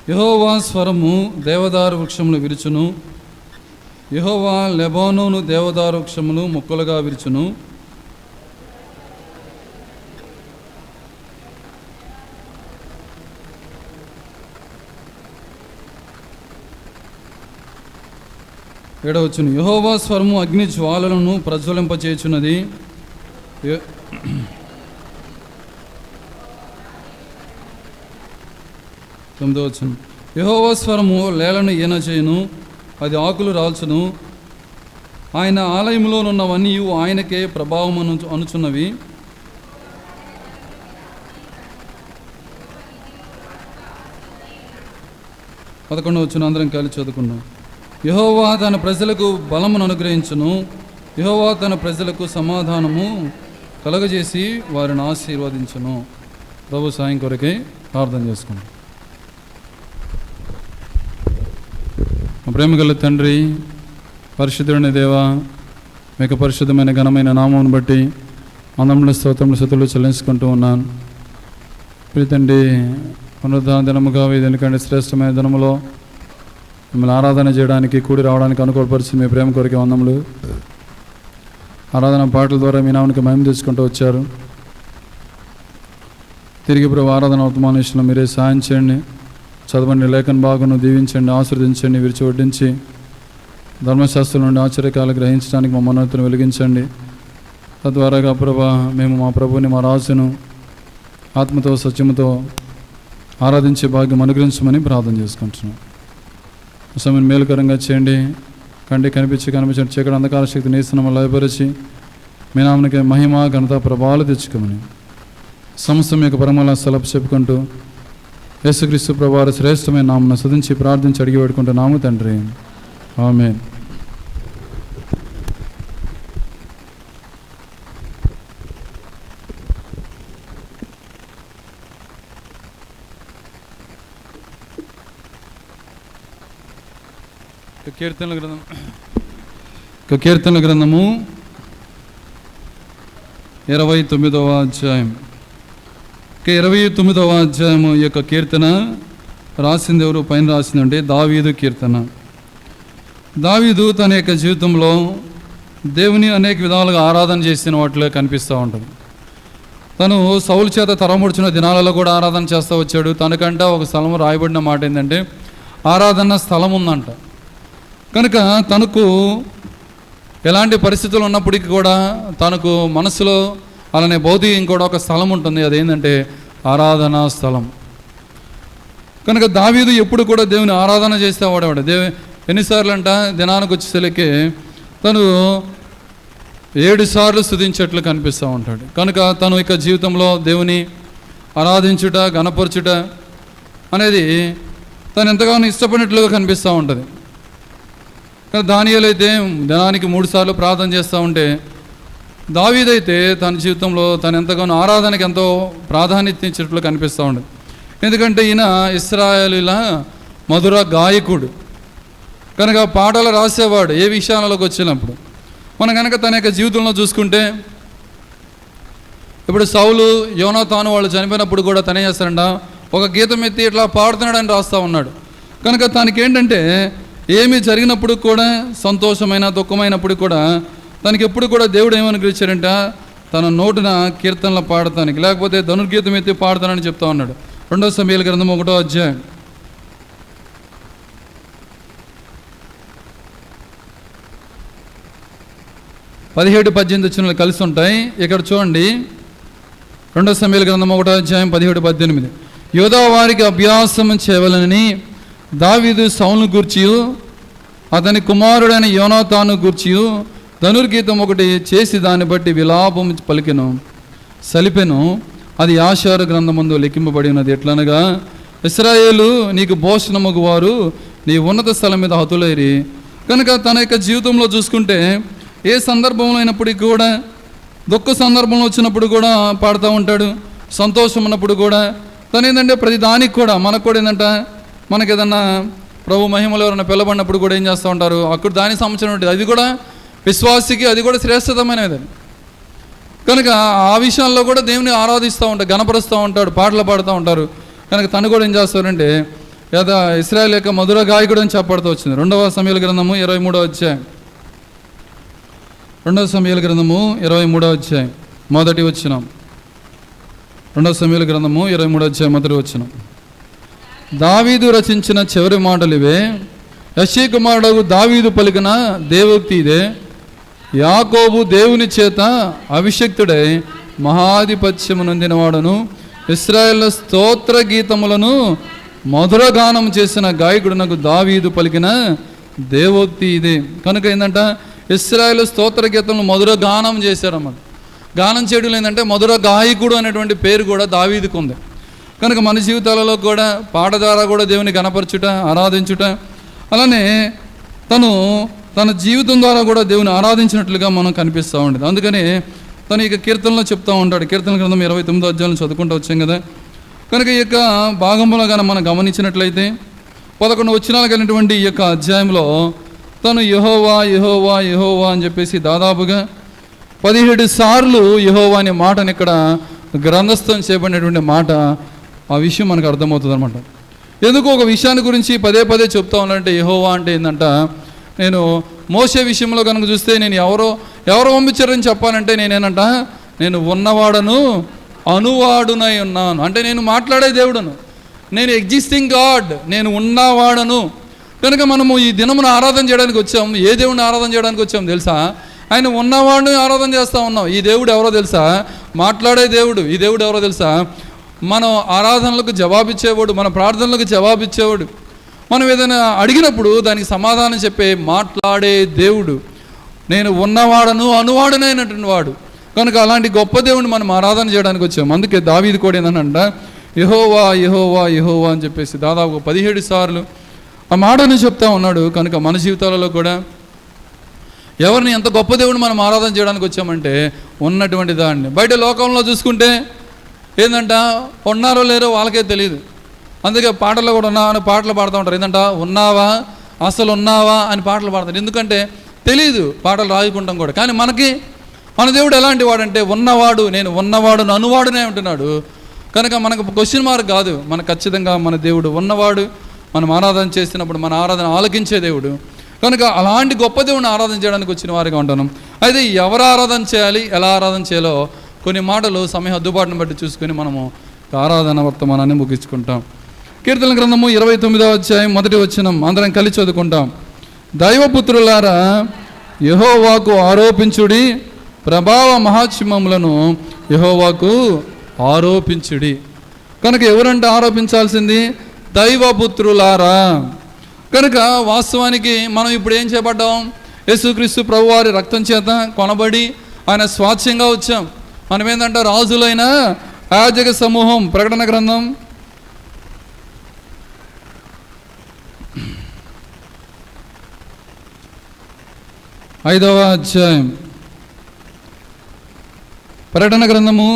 యెహోవా స్వరము దేవదారు వృక్షములు విరుచును, యెహోవా లెబానోను దేవదారు వృక్షములు ముక్కలుగా విరుచును. ఏడవచ్చును, యెహోవా స్వరము అగ్ని జ్వాలలను ప్రజ్వలింపచేయుచున్నది. తొమ్మిదవచ్చును, యెహోవా స్వరము లేలను ఈన చేయును, అది ఆకులు రాల్చును. ఆయన ఆలయంలోనున్నవన్నీ ఆయనకే ప్రభావం అనుచున్నవి. పదకొండవచ్చును, అందరం కలిసి చదువుకున్నాం. యెహోవా తన ప్రజలకు బలమును అనుగ్రహించును, యెహోవా తన ప్రజలకు సమాధానము కలగజేసి వారిని ఆశీర్వదించును. ప్రభు సాయం కొరకే ప్రార్థన చేసుకున్నాం. ప్రేమగల తండ్రి, పరిశుద్ధుడైన దేవా, మీకు పరిశుద్ధమైన ఘనమైన నామమును బట్టి అందముల స్తోత్రములు స్తుతులు చెల్లించుకుంటూ ఉన్నాను. ప్రీతండి, పునరుద్ధరణ దినముగా దీనికంటే శ్రేష్టమైన దినములో మిమ్మల్ని ఆరాధన చేయడానికి కూడి రావడానికి అనుకూలపరిచిన మీ ప్రేమ కొరకే వందములు. ఆరాధన పాటల ద్వారా మీ నామనికి మహిమ తెచ్చుకుంటూ వచ్చారు. తిరిగి ప్రభు ఆరాధన వర్తమానేశ్వరం మీరే సాయం చేయండి. చదవండి లేఖన భాగంను దీవించండి, ఆశీర్వదించండి, విరిచి వడ్డించి ధర్మశాస్త్రం నుండి ఆశ్చర్యకాలు గ్రహించడానికి మా మనోతులను వెలిగించండి. తద్వారాగా ప్రభా మేము మా ప్రభుని, మా రాజును ఆత్మతో సత్యముతో ఆరాధించే భాగ్యం అనుగ్రహించమని ప్రార్థన చేసుకుంటున్నాం. సమయం మేలుకరంగా చేయండి. కంటి కనిపించిన చీకటి అంధకార శక్తి నేస్తున్నాము లయపరిచి మీ నామనికి మహిమ ఘనత ప్రభావాలు తెచ్చుకోమని సమస్తం యొక్క పరమల స్థలపు చెప్పుకుంటూ యేసుక్రీస్తు ప్రభువారి శ్రేష్టమైన నామను స్తుతించి ప్రార్థించి అడిగి పెట్టుకుంటున్నాము తండ్రి. ఆమేన్. కీర్తనల గ్రంథము 29వ అధ్యాయం. 29వ అధ్యాయము యొక్క కీర్తన రాసింది ఎవరు? పైన రాసిందంటే దావీదు కీర్తన. దావీదు తన యొక్క జీవితంలో దేవుని అనేక విధాలుగా ఆరాధన చేసిన వాటిలో కనిపిస్తూ ఉంటుంది. తను సౌలు చేత తరముడిచిన దినాలలో కూడా ఆరాధన చేస్తూ వచ్చాడు. తనకంట ఒక స్థలం రాయబడిన మాట ఏంటంటే ఆరాధన స్థలం ఉందంట. కనుక తనకు ఎలాంటి పరిస్థితులు ఉన్నప్పటికీ కూడా తనకు మనసులో అలానే భౌతికం కూడా ఒక స్థలం ఉంటుంది. అదేంటంటే ఆరాధనా స్థలం. కనుక దావీదు ఎప్పుడు కూడా దేవుని ఆరాధన చేస్తే వాడేవాడు. ఎన్నిసార్లు అంట దినానికి వచ్చేసరికి తను 7 సార్లు స్తుతించేట్లు కనిపిస్తూ ఉంటాడు. కనుక తను ఇక జీవితంలో దేవుని ఆరాధించుట, గణపరచుట అనేది తను ఎంతగానో ఇష్టపడినట్లుగా కనిపిస్తూ ఉంటుంది. కానీ దానియేలు అయితే దినానికి 3 సార్లు ప్రార్థన చేస్తూ ఉంటే, దావీదైతే తన జీవితంలో తను ఎంతగానో ఆరాధనకి ఎంతో ప్రాధాన్యత ఇచ్చినట్లు కనిపిస్తూ ఉండదు. ఎందుకంటే ఈయన ఇశ్రాయేలీల మధుర గాయకుడు కనుక పాటలు రాసేవాడు ఏ విషయాలలోకి వచ్చినప్పుడు. మనం కనుక తన యొక్క జీవితంలో చూసుకుంటే, ఇప్పుడు సౌలు, యోనాతాను వాళ్ళు చనిపోయినప్పుడు కూడా తనే చేస్తాడంట ఒక గీతం ఎత్తి ఇట్లా పాడుతున్నాడని రాస్తూ ఉన్నాడు. కనుక తనకి ఏంటంటే ఏమి జరిగినప్పుడు కూడా, సంతోషమైన దుఃఖమైనప్పుడు కూడా తనకి ఎప్పుడు కూడా దేవుడు ఏమనుగ్రహించారంట, తన నోటిన కీర్తనలు పాడతానికి, లేకపోతే ధనుర్గీతం ఎత్తి పాడతానని చెప్తా ఉన్నాడు. 2 సమూయేలు గ్రంథం 1వ అధ్యాయం 17-18 వచనాలు కలిసి ఉంటాయి. ఇక్కడ చూడండి, 2 సమూయేలు గ్రంథం 1వ అధ్యాయం 17-18. యోధా వారికి అభ్యాసం చేయవలనని దావీదు సౌలును గూర్చియు అతని కుమారుడైన యోనాతాను గూర్చియు ధనుర్గీతం ఒకటి చేసి దాన్ని బట్టి విలాపం పలికెను, సలిపెను. అది యాషారు గ్రంథమందు లెక్కింపబడినది. ఎట్లనగా, ఇశ్రాయేలు నీకు భోషణమగు వారు నీ ఉన్నత స్థలం మీద హతులైరి. కనుక తన యొక్క జీవితంలో చూసుకుంటే ఏ సందర్భంలో అయినప్పటికీ కూడా, దుఃఖ సందర్భంలో వచ్చినప్పుడు కూడా పాడుతూ ఉంటాడు, సంతోషం ఉన్నప్పుడు కూడా తను ఏంటంటే ప్రతి దానికి కూడా మనకు కూడా ఏంటంటే మనకి ఏదన్నా ప్రభు మహిమలో ఎవరైనా పిలబడినప్పుడు కూడా ఏం చేస్తూ ఉంటారు, అక్కడ దానికి సంబంధించిన ఉంటుంది. అది కూడా విశ్వాసికి అది కూడా శ్రేష్టతమైనది. కనుక ఆ విషయాల్లో కూడా దేవుని ఆరాధిస్తూ ఉంటాడు, గణపరుస్తూ ఉంటాడు, పాటలు పాడుతూ ఉంటారు. కనుక తను కూడా ఏం చేస్తారంటే లేదా ఇశ్రాయేల్ యొక్క మధుర గాయకుడు అని చెప్పబడుతూ వచ్చింది. 2వ సమూయేలు గ్రంథము 23వ అధ్యాయం. 2వ సమూయేలు గ్రంథము 23వ అధ్యాయం మొదటి వచనం. 2వ సమూయేలు గ్రంథము 23వ అధ్యాయం మొదటి వచనం. దావీదు రచించిన చివరి మాటలు ఇవే. యెష్షయి కుమారుడు దావీదు పలికిన దేవోక్తి ఇదే. యాకోబు దేవుని చేత అభిషక్తుడై మహాధిపత్యము నొందినవాడును ఇశ్రాయేలు స్తోత్ర గీతములను మధుర గానం చేసిన గాయకుడునకు దావీదు పలికిన దేవోక్తి ఇదే. కనుక ఏంటంటే ఇశ్రాయేలు స్తోత్ర గీతములను మధుర గానం చేశారన్నమాట. గానం చేయడం ఏంటంటే మధుర గాయకుడు అనేటువంటి పేరు కూడా దావీదుకు ఉంది. కనుక మన జీవితాలలో కూడా పాట ద్వారా కూడా దేవుని గణపరచుట, ఆరాధించుట, అలానే తను తన జీవితం ద్వారా కూడా దేవుని ఆరాధించినట్లుగా మనం కనిపిస్తూ ఉండేది. అందుకని తను ఇక కీర్తనలో చెప్తూ ఉంటాడు. కీర్తన గ్రంథం 29వ అధ్యాయం చదువుకుంటూ వచ్చాం కదా. కనుక ఈ యొక్క భాగంలో కానీ మనం గమనించినట్లయితే 11 వచనాలు కలిగినటువంటి ఈ యొక్క అధ్యాయంలో తను యెహోవా యెహోవా యెహోవా అని చెప్పేసి దాదాపుగా 17 సార్లు యెహోవా అనే మాటని ఇక్కడ గ్రంథస్థం చేయబడినటువంటి మాట. ఆ విషయం మనకు అర్థమవుతుంది అనమాట. ఎందుకు ఒక విషయాన్ని గురించి పదే పదే చెప్తా ఉన్నానంటే యెహోవా అంటే ఏంటంట, నేను మోషే విషయంలో కనుక చూస్తే నేను ఎవరో పంపించారని చెప్పాలంటే నేనేనంట, నేను ఉన్నవాడను అనువాడునై ఉన్నాను. అంటే నేను మాట్లాడే దేవుడను, నేను ఎగ్జిస్టింగ్ గాడ్, నేను ఉన్నవాడను. కనుక మనము ఈ దినమును ఆరాధన చేయడానికి వచ్చాము. ఏ దేవుడిని ఆరాధన చేయడానికి వచ్చాము తెలుసా? ఆయన ఉన్నవాడిని ఆరాధన చేస్తూ ఉన్నాం. ఈ దేవుడు ఎవరో తెలుసా? మాట్లాడే దేవుడు. ఈ దేవుడు ఎవరో తెలుసా? మనం ఆరాధనలకు జవాబిచ్చేవాడు, మన ప్రార్థనలకు జవాబిచ్చేవాడు. మనం ఏదైనా అడిగినప్పుడు దానికి సమాధానం చెప్పే మాట్లాడే దేవుడు. నేను ఉన్నవాడను అనువాడునైనటువంటి వాడు. కనుక అలాంటి గొప్ప దేవుడిని మనం ఆరాధన చేయడానికి వచ్చాము. అందుకే దావీదు కూడా ఏంటంట, యెహోవా యెహోవా యెహోవా అని చెప్పేసి దాదాపు 17 సార్లు ఆ మాటను చెప్తా ఉన్నాడు. కనుక మన జీవితాలలో కూడా ఎవరిని ఎంత గొప్ప దేవుడిని మనం ఆరాధన చేయడానికి వచ్చామంటే ఉన్నటువంటి దాన్ని. బయట లోకంలో చూసుకుంటే ఏంటంట, ఉన్నారో లేరో వాళ్ళకే తెలియదు. అందుకే పాటల్లో కూడా ఉన్నా అని పాటలు పాడుతూ ఉంటారు. ఏంటంట, ఉన్నావా, అసలు ఉన్నావా అని పాటలు పాడతారు. ఎందుకంటే తెలియదు, పాటలు రాసుకుంటాం కూడా. కానీ మన దేవుడు ఎలాంటి వాడంటే ఉన్నవాడు, నేను ఉన్నవాడును అనువాడునే ఉంటున్నాడు. కనుక మనకు క్వశ్చన్ మార్క్ కాదు, మనకు ఖచ్చితంగా మన దేవుడు ఉన్నవాడు. మనం ఆరాధన చేసినప్పుడు మన ఆరాధన ఆలకించే దేవుడు. కనుక అలాంటి గొప్ప దేవుడిని ఆరాధన చేయడానికి వచ్చిన వారిగా ఉంటున్నాం. అయితే ఎవరు ఆరాధన చేయాలి, ఎలా ఆరాధన చేయాలో కొన్ని మాటలు సమయ హద్దుబాటును బట్టి చూసుకొని మనము ఆరాధన వర్తమానాన్ని ముగించుకుంటాం. కీర్తన గ్రంథము 29వ అధ్యాయం 1వ వచనం అందరం కలిసి చదువుకుంటాం. దైవపుత్రులారా యెహోవాకు ఆరోపించుడి, ప్రభావ మహాత్మ్యములను యెహోవాకు ఆరోపించుడి. కనుక ఎవరంటే ఆరోపించాల్సింది? దైవపుత్రులారా. కనుక వాస్తవానికి మనం ఇప్పుడు ఏం చేపడ్డాం? యేసుక్రీస్తు ప్రభువారి రక్తం చేత కొనబడి ఆయన స్వాస్థ్యంగా వచ్చాం. మనం ఏంటంటే రాజులైన యాజక సమూహం. ప్రకటన గ్రంథం 5వ అధ్యాయం, ప్రకటన గ్రంథము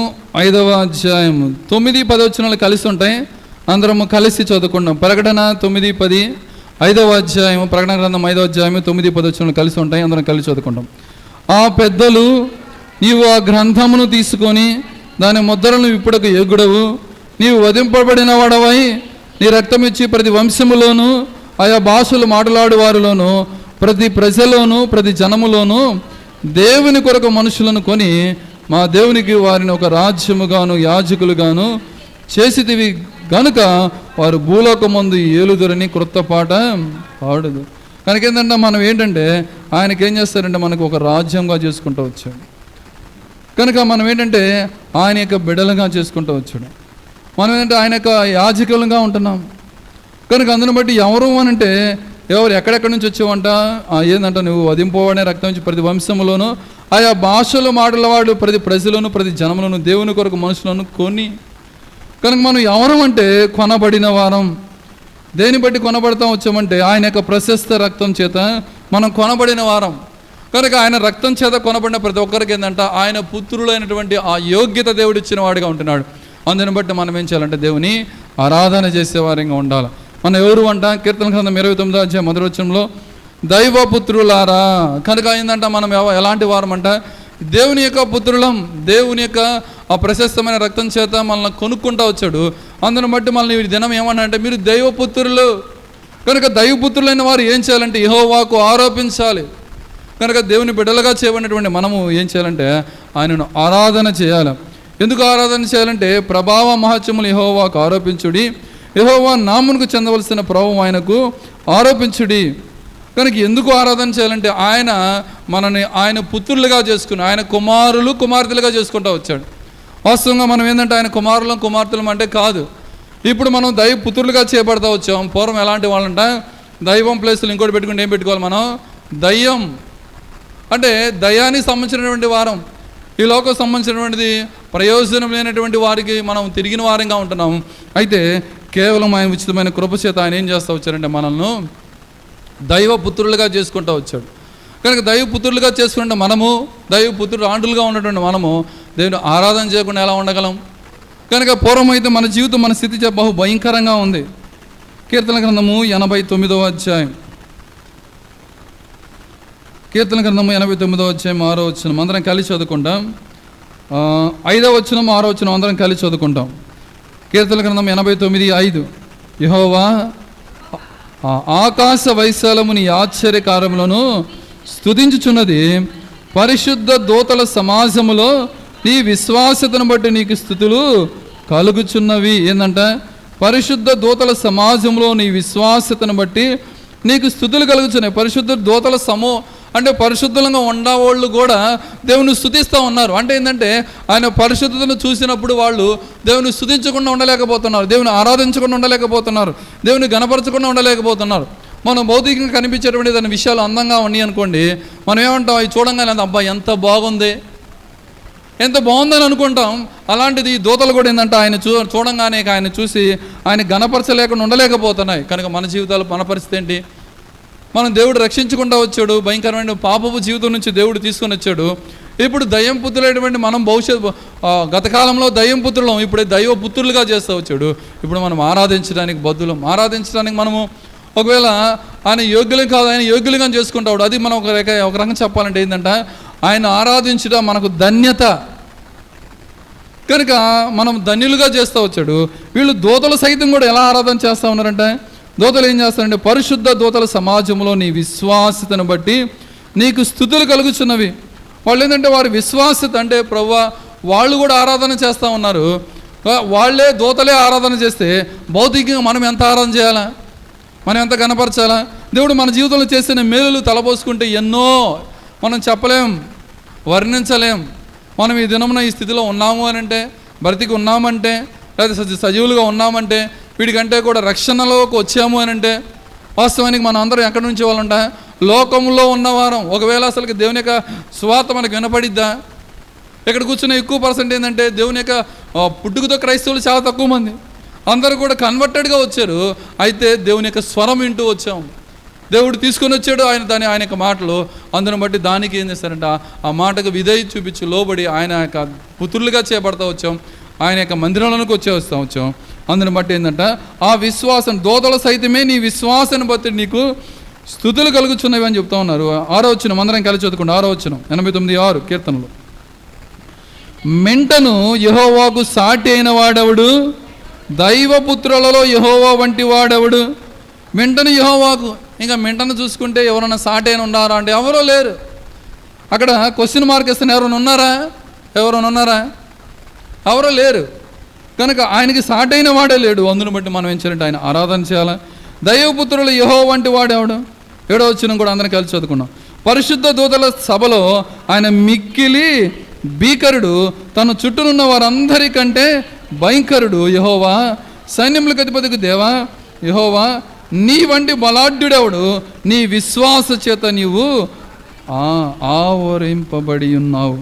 5వ అధ్యాయం 9-10 వచనాలు కలిసి ఉంటాయి. అందరము కలిసి చదువుకుంటాం. ప్రకటన 9-10 5వ అధ్యాయం, ప్రకటన గ్రంథం 5వ అధ్యాయం 9-10 వచనాలు కలిసి ఉంటాయి. అందరం కలిసి చదువుకుంటాం. ఆ పెద్దలు, నీవు ఆ గ్రంథమును తీసుకొని దాని ముద్రలను విప్పుటకు యోగ్యుడవు, నీవు వధింపబడిన వాడవై నీ రక్తం ఇచ్చి ప్రతి వంశములోను ఆయా భాషలు మాట్లాడు వారిలోను ప్రతి ప్రజలోను ప్రతి జనములోను దేవుని కొరకు మనుషులను కొని మా దేవునికి వారిని ఒక రాజ్యముగాను యాజకులుగాను చేసితివి గనుక వారు భూలోకమందు ఏలుదురని క్రొత్త పాట పాడదు. కనుక ఏంటంటే మనం ఏంటంటే ఆయనకి ఏం చేస్తారంటే మనకు ఒక రాజ్యంగా చేసుకుంటూ వచ్చాడు. కనుక మనం ఏంటంటే ఆయన యొక్క బిడ్డలుగా చేసుకుంటూ వచ్చాడు. మనం ఏంటంటే ఆయన యొక్క యాజకులుగా ఉంటున్నాం. కనుక అందుని బట్టి ఎవరు అనంటే ఎవరు ఎక్కడెక్కడి నుంచి వచ్చేవంట, ఏంటంట, నువ్వు వధింపవాడే రక్తం నుంచి ప్రతి వంశములోను ఆయా భాషలు మాట్లాడేవాడు ప్రతి ప్రజలను ప్రతి జనములను దేవుని కొరకు మనుషులను కొని. కనుక మనం ఎవరు అంటే కొనబడిన వారం. దేని బట్టి కొనబడతాం వచ్చామంటే ఆయన యొక్క ప్రశస్త రక్తం చేత మనం కొనబడిన వారం. కనుక ఆయన రక్తం చేత కొనబడిన ప్రతి ఒక్కరికి ఏంటంట ఆయన పుత్రులైనటువంటి ఆ యోగ్యత దేవుడు ఇచ్చిన వాడిగా ఉంటున్నాడు. అందుని బట్టి మనం ఏం చేయాలంటే దేవుని ఆరాధన చేసేవారిగా ఉండాలి. మనం ఎవరు అంట, కీర్తన గ్రంథం 29వ అధ్యాయం 1వ వచనంలో దైవపుత్రులారా. కనుక ఏంటంట మనం ఎలాంటి వారం అంట, దేవుని యొక్క పుత్రులం. దేవుని యొక్క ఆ ప్రశస్తమైన రక్తం చేత మనల్ని కొనుక్కుంటూ వచ్చాడు. అందుని బట్టి మనల్ని ఈ దినం ఏమన్నా అంటే మీరు దైవపుత్రులు. కనుక దైవపుత్రులైన వారు ఏం చేయాలంటే యెహోవాకు ఆరోపించాలి. కనుక దేవుని బిడ్డలుగా చేయబడినటువంటి మనము ఏం చేయాలంటే ఆయనను ఆరాధన చేయాలి. ఎందుకు ఆరాధన చేయాలంటే ప్రభావ మహత్యములు యెహోవాకు ఆరోపించుడి, యెహోవా నామునకు చెందవలసిన ప్రభావం ఆయనకు ఆరోపించుడి. కనుక ఎందుకు ఆరాధన చేయాలంటే ఆయన పుత్రులుగా చేసుకుని ఆయన కుమారులు కుమార్తెలుగా చేసుకుంటూ వచ్చాడు. వాస్తవంగా మనం ఏంటంటే ఆయన కుమారులం కుమార్తెలం అంటే కాదు. ఇప్పుడు మనం దైవ పుత్రులుగా చేపడతా వచ్చాం. పూర్వం ఎలాంటి వాళ్ళంట, దైవం ప్లేస్లో ఇంకోటి పెట్టుకుంటే ఏం పెట్టుకోవాలి మనం? దయ్యం. అంటే దయ్యానికి సంబంధించినటువంటి వారం. ఈ లోకం సంబంధించినటువంటిది ప్రయోజనం లేనటువంటి వారికి మనం తిరిగిన వారంగా ఉంటున్నాం. అయితే కేవలం ఆయన ఉచితమైన కృపచేత ఆయన ఏం చేస్తూ వచ్చారంటే మనల్ని దైవ పుత్రులుగా చేసుకుంటూ వచ్చాడు. కనుక దైవ పుత్రులుగా చేసుకుంటే మనము దైవ పుత్రులు ఆంటులుగా ఉన్నటువంటి మనము దేవుని ఆరాధన చేయకుండా ఎలా ఉండగలం? కనుక పూర్వం అయితే మన జీవితం మన స్థితి బహు భయంకరంగా ఉంది. కీర్తన గ్రంథము 89వ అధ్యాయం, కీర్తన గ్రంథము 89వ అధ్యాయం 6వ వచనం అందరం కలిసి చదువుకుంటాం. 5వ వచనం 6వ వచనం అందరం కలిసి చదువుకుంటాం. కీర్తన గ్రంథం 89:5 యెహోవా ఆకాశ వైశాలముని ఆశ్చర్యకారములను స్తుతించుచున్నది. పరిశుద్ధ దూతల సమాజములో నీ విశ్వాసతను బట్టి నీకు స్తుతులు కలుగుచున్నవి. ఏంటంట? పరిశుద్ధ దూతల సమాజంలో నీ విశ్వాసతను బట్టి నీకు స్తుతులు కలుగుచున్నాయి. పరిశుద్ధ దూతల అంటే పరిశుద్ధంగా ఉండేవాళ్ళు కూడా దేవుని స్తుతిస్తూ ఉన్నారు. అంటే ఏంటంటే ఆయన పరిశుద్ధతను చూసినప్పుడు వాళ్ళు దేవుని స్తుతించకుండా ఉండలేకపోతున్నారు, దేవుని ఆరాధించకుండా ఉండలేకపోతున్నారు, దేవుని గణపరచకుండా ఉండలేకపోతున్నారు. మనం భౌతికంగా కనిపించేటువంటి దాని విషయాలు అందంగా ఉన్నాయి అనుకోండి, మనం ఏమంటాం? అవి చూడంగానే అబ్బా ఎంత బాగుంది, ఎంత బాగుందని అనుకుంటాం. అలాంటిది ఈ దూతలు కూడా ఏంటంటే ఆయన చూడంగానే ఆయన చూసి ఆయన గణపరచలేకుండా ఉండలేకపోతున్నాయి. కనుక మన జీవితాలు, మన పరిస్థితి ఏంటి? మనం దేవుడు రక్షించకుండా వచ్చాడు, భయంకరమైన పాపపు జీవితం నుంచి దేవుడు తీసుకొని వచ్చాడు. ఇప్పుడు దయ్యం పుత్రులైనటువంటి మనం గతకాలంలో దయ్యం పుత్రులం, ఇప్పుడే దైవ పుత్రులుగా చేస్తూ వచ్చాడు. ఇప్పుడు మనం ఆరాధించడానికి బద్దులం. ఆరాధించడానికి మనము ఒకవేళ ఆయన యోగ్యులు కాదు, ఆయన యోగ్యులుగా చేసుకుంటాడు. అది మనం ఒక రకంగా చెప్పాలంటే ఏంటంటే ఆయన ఆరాధించడం మనకు ధన్యత. కనుక మనం ధన్యులుగా చేస్తూ వచ్చాడు. వీళ్ళు దూతలు సైతం కూడా ఎలా ఆరాధన చేస్తూ ఉన్నారంటే, దూతలు ఏం చేస్తారంటే పరిశుద్ధ దూతల సమాజంలో నీ విశ్వాసతను బట్టి నీకు స్తుతులు కలుగుచున్నవి. వాళ్ళు ఏంటంటే వారి విశ్వాసత అంటే ప్రభువా వాళ్ళు కూడా ఆరాధన చేస్తూ ఉన్నారు. వాళ్ళే దూతలే ఆరాధన చేస్తే భౌతికంగా మనం ఎంత ఆరాధన చేయాలా, మనం ఎంత కనపరచాలా? దేవుడు మన జీవితంలో చేసిన మేలులు తలపోసుకుంటే ఎన్నో మనం చెప్పలేం, వర్ణించలేం. మనం ఈ దినమున ఈ స్థితిలో ఉన్నాము అని అంటే, బ్రతికి ఉన్నామంటే, లేదా సజీవులుగా ఉన్నామంటే, వీడికంటే కూడా రక్షణలోకి వచ్చాము అని అంటే, వాస్తవానికి మనం అందరం ఎక్కడి నుంచి వాళ్ళంట లోకంలో ఉన్నవారం. ఒకవేళ అసలుకి దేవుని యొక్క సువార్త మనకు వినపడిద్దా? ఇక్కడ కూర్చున్న ఎక్కువ పర్సెంట్ ఏంటంటే దేవుని యొక్క పుట్టుకతో క్రైస్తవులు చాలా తక్కువ మంది. అందరూ కూడా కన్వర్టెడ్గా వచ్చారు, అయితే దేవుని యొక్క స్వరం వింటూ వచ్చాము. దేవుడు తీసుకొని వచ్చాడు ఆయన యొక్క మాటలు, అందుని బట్టి దానికి ఏం చేస్తారంట ఆ మాటకు విధేయత చూపించి లోబడి ఆయన యొక్క పుత్రులుగా చేపడతా వచ్చాం, ఆయన యొక్క మందిరంలోకి వచ్చాం. అందుని బట్టి ఏంటంట ఆ విశ్వాసం, దూతల సైతమే నీ విశ్వాసాన్ని బట్టి నీకు స్తుతులు కలుగుచున్నవి అని చెప్తా ఉన్నారు. 6వ వచనం అందరం కలిసి చదువుకోండి. 6వ వచనం 89:6 కీర్తనలు. మెంటను యెహోవాకు సాటి అయిన వాడెవడు? దైవపుత్రులలో యెహోవా వంటి వాడెవడు? మెంటను యెహోవాకు. ఇంకా మెంటను చూసుకుంటే ఎవరైనా సాటి అయిన ఉన్నారా అంటే ఎవరో లేరు. అక్కడ క్వశ్చన్ మార్క్ ఇస్తాను, ఎవరైనా ఉన్నారా? ఎవరో లేరు. కనుక ఆయనకి సాటి అయిన వాడే లేడు. అందుని బట్టి మనం ఏం చేయాలంటే ఆయన ఆరాధన చేయాలి. దైవపుత్రులు యెహోవా వంటి వాడేవాడు. 7వ వచనం కూడా అందరం కలిసి చదువుకున్నాం. పరిశుద్ధ దూతల సభలో ఆయన మిక్కిలి భీకరుడు, తన చుట్టూనున్న వారందరికంటే భయంకరుడు. యెహోవా సైన్యములకు అధిపతికి దేవా యెహోవా నీ వంటి బలాఢ్యుడెవడు? నీ విశ్వాస చేత నీవు ఆవరింపబడి ఉన్నావు.